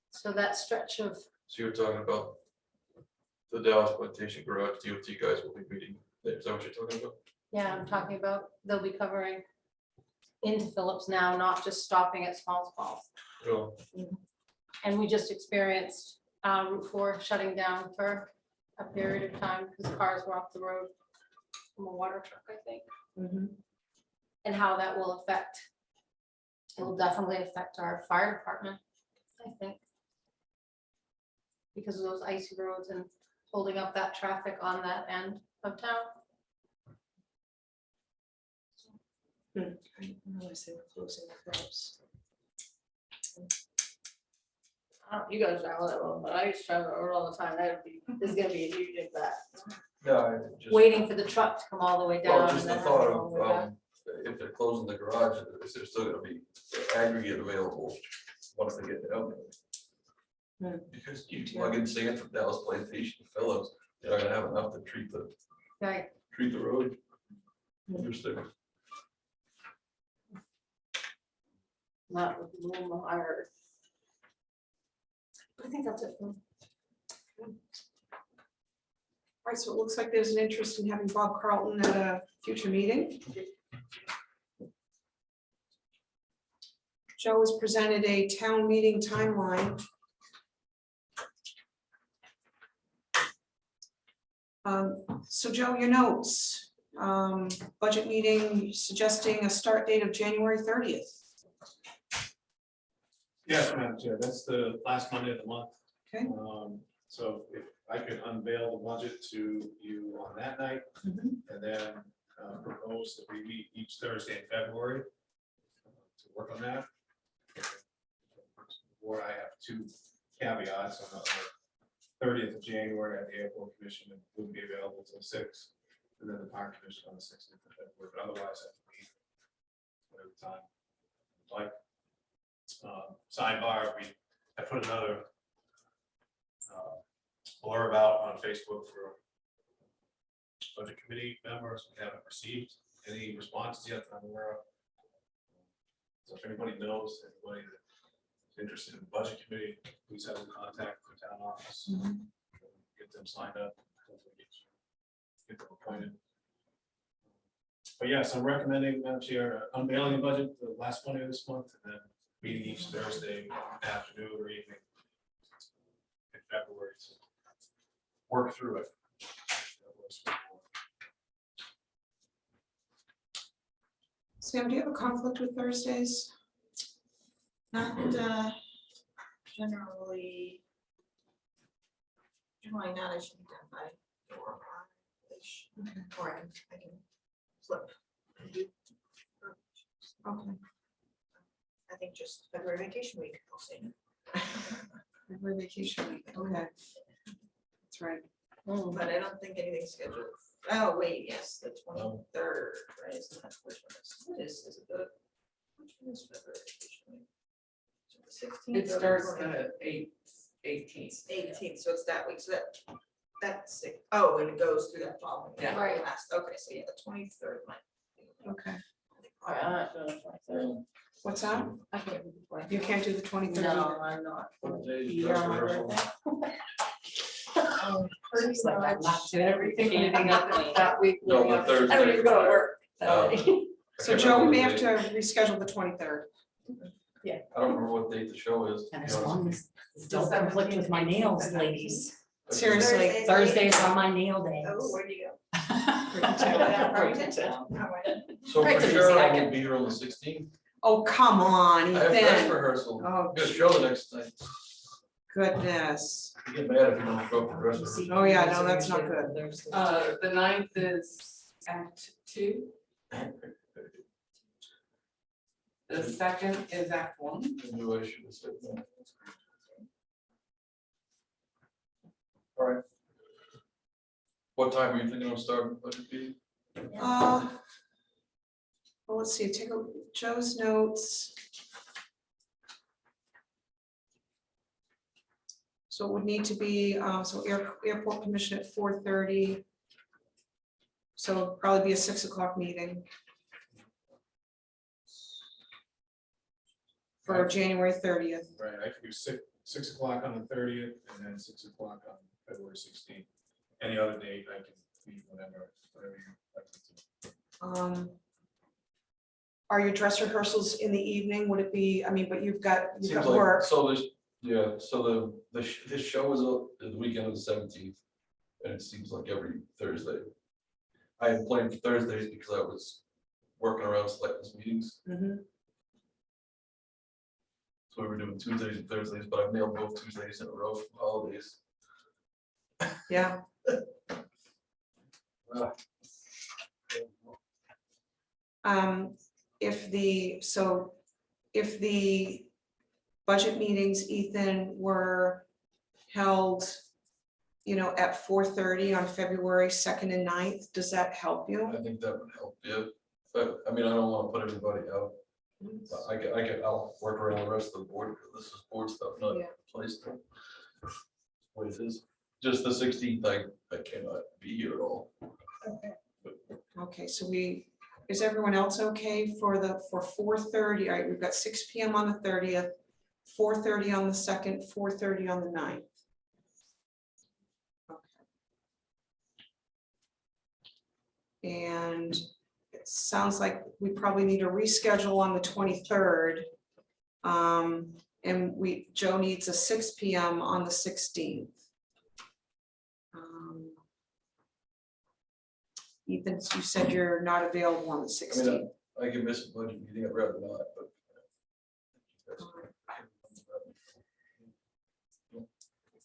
So that stretch of, So you're talking about the Dallas Plantation Garage DOT guys will be meeting there. Is that what you're talking about? yeah, I'm talking about, they'll be covering into Phillips now, not just stopping at Smalls Falls. No. And we just experienced Route 4 shutting down for a period of time because cars were off the road from a water truck, I think. And how that will affect, it will definitely affect our fire department, I think. Because of those icy roads and holding up that traffic on that end of town. I didn't realize they were closing the roads. You guys travel that road, but I used to travel that road all the time. That is gonna be a huge impact. Yeah, just. Waiting for the truck to come all the way down. Well, just and the then thought having to go all the way back. of, if they're closing the garage, is there still gonna be aggregate available once they get down there? Because you plug in sand from Dallas Plantation to Phillips, you're not gonna have enough to treat Right. the road. Interesting. Not with the rumor I heard. I think that's it. All right, so it looks like there's an interest in having Bob Carlton at a future meeting. Joe has presented a town meeting timeline. So Joe, your notes, budget meeting suggesting a start date of January 30th. Yes, Madam Chair, that's the last Monday of the month. Okay. So if I could unveil the budget to you on that night, and then propose that we meet each Thursday in February to work on that. Or I have two caveats on the 30th of January at the Airport Commission, and wouldn't be available till 6th, and then the Park Commission on the 16th of February, but otherwise I have to meet whatever time you'd like. Sidebar, I put another blurb out on Facebook for budget committee members. We haven't received any responses yet that I'm aware of. So if anybody knows anybody that's interested in the budget committee, please have them contact the town office. Get them signed up. Hopefully get them appointed. But yes, I'm recommending, Madam Chair, unveiling the budget the last Monday of this month, and then meeting each Thursday afternoon or evening in February to work through it. Sam, do you have a conflict with Thursdays? Not generally. Generally not, I should be done by 4 o'clock-ish. Or I can flip. Okay. I think just February vacation week, I'll say. February vacation week, okay. That's right. But I don't think anything's scheduled. Oh, wait, yes, the 23rd, right? Isn't that which one is it the, which one is February vacation week? So the 16th. It starts the 18th. 18th, so it's that week, so that's it. Oh, and it goes through that following. Yeah. Right. Okay, so yeah, the 23rd might. Okay. I'm not doing the 23rd. What's that? I can't do the 23rd. You can't do the 23rd? No, I'm not. What day is You're dress on my rehearsal? birthday. It's like I'm not doing everything. Anything up that week. No, the Thursday. I don't even go to work. Um, So Joe, we may have to reschedule the 23rd. I don't remember what date the show is. And as long as don't conflict with my nails, ladies. Seriously. Thursday's on my nail day. Oh, where do you go? Farmington. Oh, I didn't. So Right for to sure, the I second. won't be here on the 16th. Oh, come on, I have dress Ethan. rehearsal. Oh, Good show the next night. Goodness. You get mad if you don't show up for dress rehearsal. Oh, yeah, no, that's not good. The 9th is Act 2. The 2nd is Act 1. I knew I should have said that. All right. What time are you thinking of starting budget meeting? Well, let's see, take a Joe's notes. So it would need to be, so airport commission at 4:30. So it'd probably be a 6 o'clock meeting. For January 30th. Right, I could do 6 o'clock on the 30th and then 6 o'clock on February 16th. Any other date I can leave whatever you like to do. Are your dress rehearsals in the evening? Would it be, I mean, but you've got Seems like, work. so there's, yeah, so this show is the weekend of the 17th, and it seems like every Thursday. I had planned for Thursdays because I was working around selectors meetings, Mhm. so we were doing Tuesdays and Thursdays, but I've nailed both Tuesdays in a row for holidays. Yeah. If the budget meetings, Ethan, were held, at 4:30 on February 2nd and 9th, does that help you? I think that would help, yeah, but I mean, I don't wanna put everybody out. I'll work around the rest of the board, because this is board stuff, not Yeah. play stuff. What it is, just the 16th, I cannot be here at all. Okay, so is everyone else okay for 4:30? All right, we've got 6 PM on the 30th, 4:30 on the 2nd, 4:30 on the 9th. Okay. And it sounds like we probably need to reschedule on the 23rd. And Joe needs a 6 PM on the 16th. Ethan, you said you're not available on the 16th. I can miss a budget meeting, I'd rather not, but.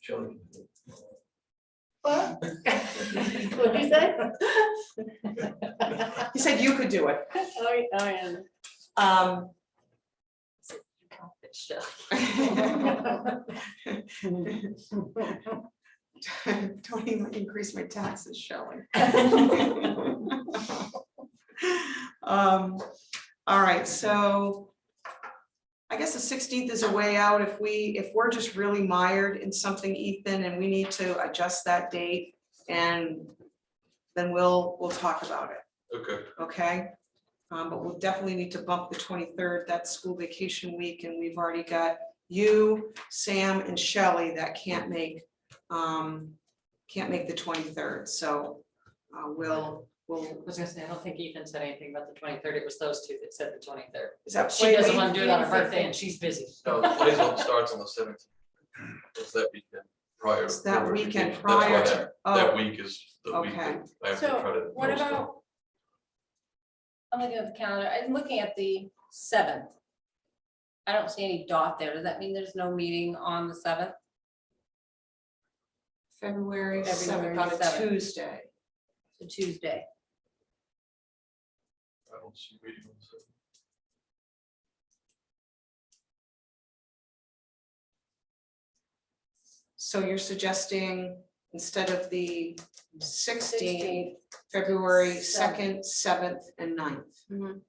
Shelley can do it. What? What'd you say? He said you could do it. Oh, yeah. Don't even increase my taxes, Shelley. All right, so I guess the 16th is a way out if we're just really mired in something, Ethan, and we need to adjust that date, and then we'll talk about it. Okay. Okay, but we'll definitely need to bump the 23rd, that's school vacation week, and we've already got you, Sam, and Shelley that can't make the 23rd, so we'll. I was gonna say, I don't think Ethan said anything about the 23rd, it was those two that said the 23rd. Is that She doesn't want to do it on her birthday and she's busy. No, the play zone starts on the 17th. It's that weekend prior. It's that weekend That's why prior that- to, That week is the week okay. that I have to try to. So what post it. about? I'm looking at the calendar, I'm looking at the 7th. I don't see any dot there, does that mean there's no meeting on the 7th? February 7th on a 7th. Tuesday. So Tuesday. I don't see reading on the 7th. So you're suggesting instead of the 16th, February 2nd, 7th, and 9th. Mhm.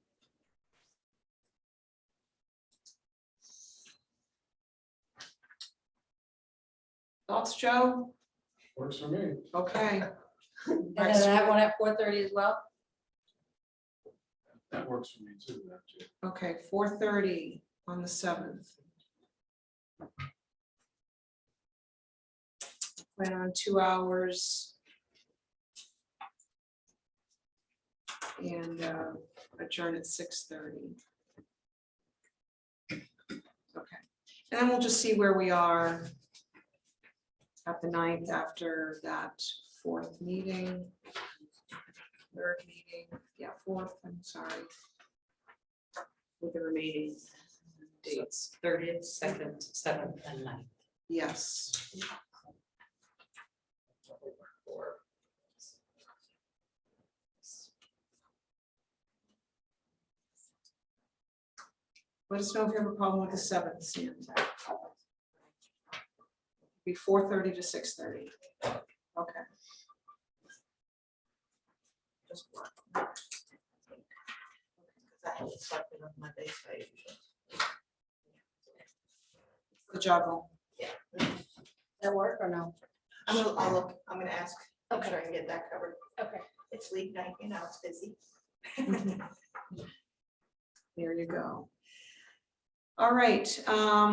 Thoughts, Joe? Works for me. Okay. And then that one at 4:30 as well? That works for me too, actually. Okay, 4:30 on the 7th. Plan on 2 hours. And adjourn at 6:30. Okay, and then we'll just see where we are at the 9th after that 4th meeting. 3rd meeting, yeah, 4th, I'm sorry. with the remaining dates. 30th, 2nd, 7th, and 9th. Yes. Let us know if you have a problem with the 7th, Sam. Be 4:30 to 6:30. Okay. Just work. Because I haven't slept enough Monday, so I usually. The juggle. That work or no? I'll look, I'm gonna ask, I'm sure I can get that covered. Okay. It's league night, you know, it's busy. There you go. All right,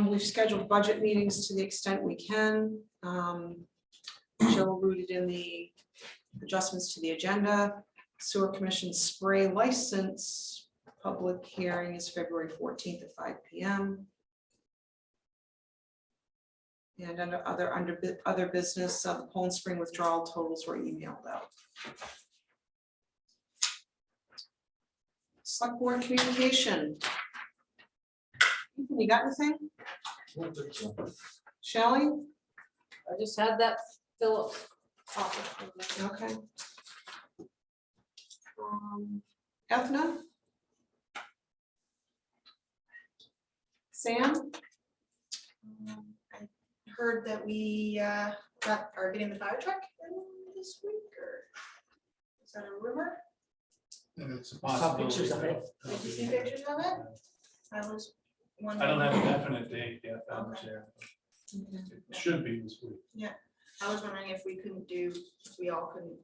we've scheduled budget meetings to the extent we can. Joe alluded in the adjustments to the agenda. Sewer Commission spray license, public hearing is February 14th at 5 p.m. And under other business, the Poland Spring withdrawal totals were emailed out. Select board communication. You got anything? Shelley? I just had that Philip office. Okay. Ethna? Sam? I heard that we are getting the fire truck in this week, or is that a rumor? It's a Saw pictures of possibility. Did you see pictures of it? I was I wondering. don't have a definite date yet, Madam Okay. Chair. It should be this week. I was wondering if we couldn't do, if we all couldn't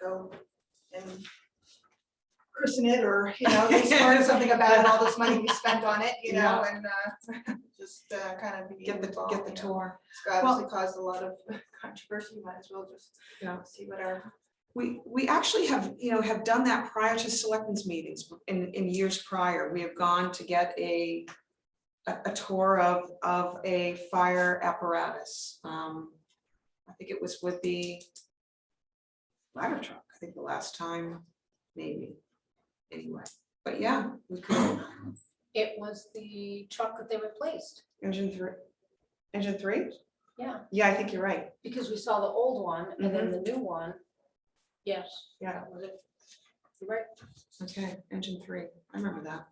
go and christen it, or, you know, just learn something about all this money we spent on it, you know, and just kind of be Get the involved, get the you know. tour. It's obviously caused a lot of controversy, might as well just see what our. We actually have done that prior to selectmen's meetings in years prior. We have gone to get a tour of a fire apparatus. I think it was with the ladder truck, I think the last time, maybe, anyway, but yeah, we could. It was the truck that they replaced. Engine 3? Yeah, Yeah, I think you're right. because we saw the old one and then the new one. Yes. Yeah. That was it. You're right. Okay, engine 3, I remember that.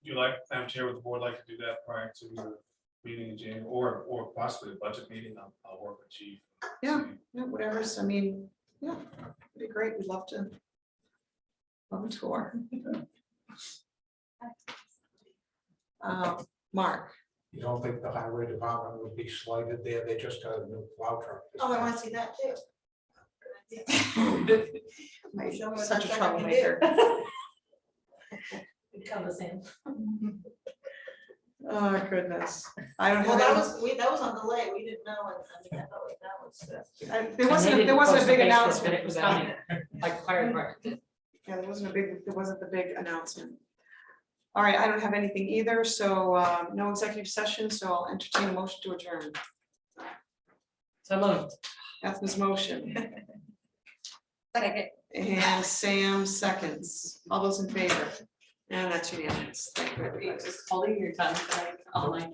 Do you like, Madam Chair, would the board like to do that prior to the meeting in January, or possibly a budget meeting? I'll work with Chief. Yeah. See. Yeah, whatever's, I mean, yeah, it'd be great, we'd love to. Love a tour. Mark, You don't think the highway department would be slighted there? They just got a new plow truck. Oh, I want to see that too. Show me what such a that truck can troublemaker. Come the same. Oh, goodness, I don't Well, have. that was on delay, we didn't know, and I mean, I felt like that was. There wasn't, And they there wasn't a didn't big post the Facebook announcement. that it was on there, like fire department did. Yeah, there wasn't the big announcement. All right, I don't have anything either, so no executive session, so I'll entertain a motion to adjourn. So moved. Ethna's motion Okay. and Sam seconds. All those in favor? And that's unanimous. Thank you, everybody. Just holding your tongue, like, all night.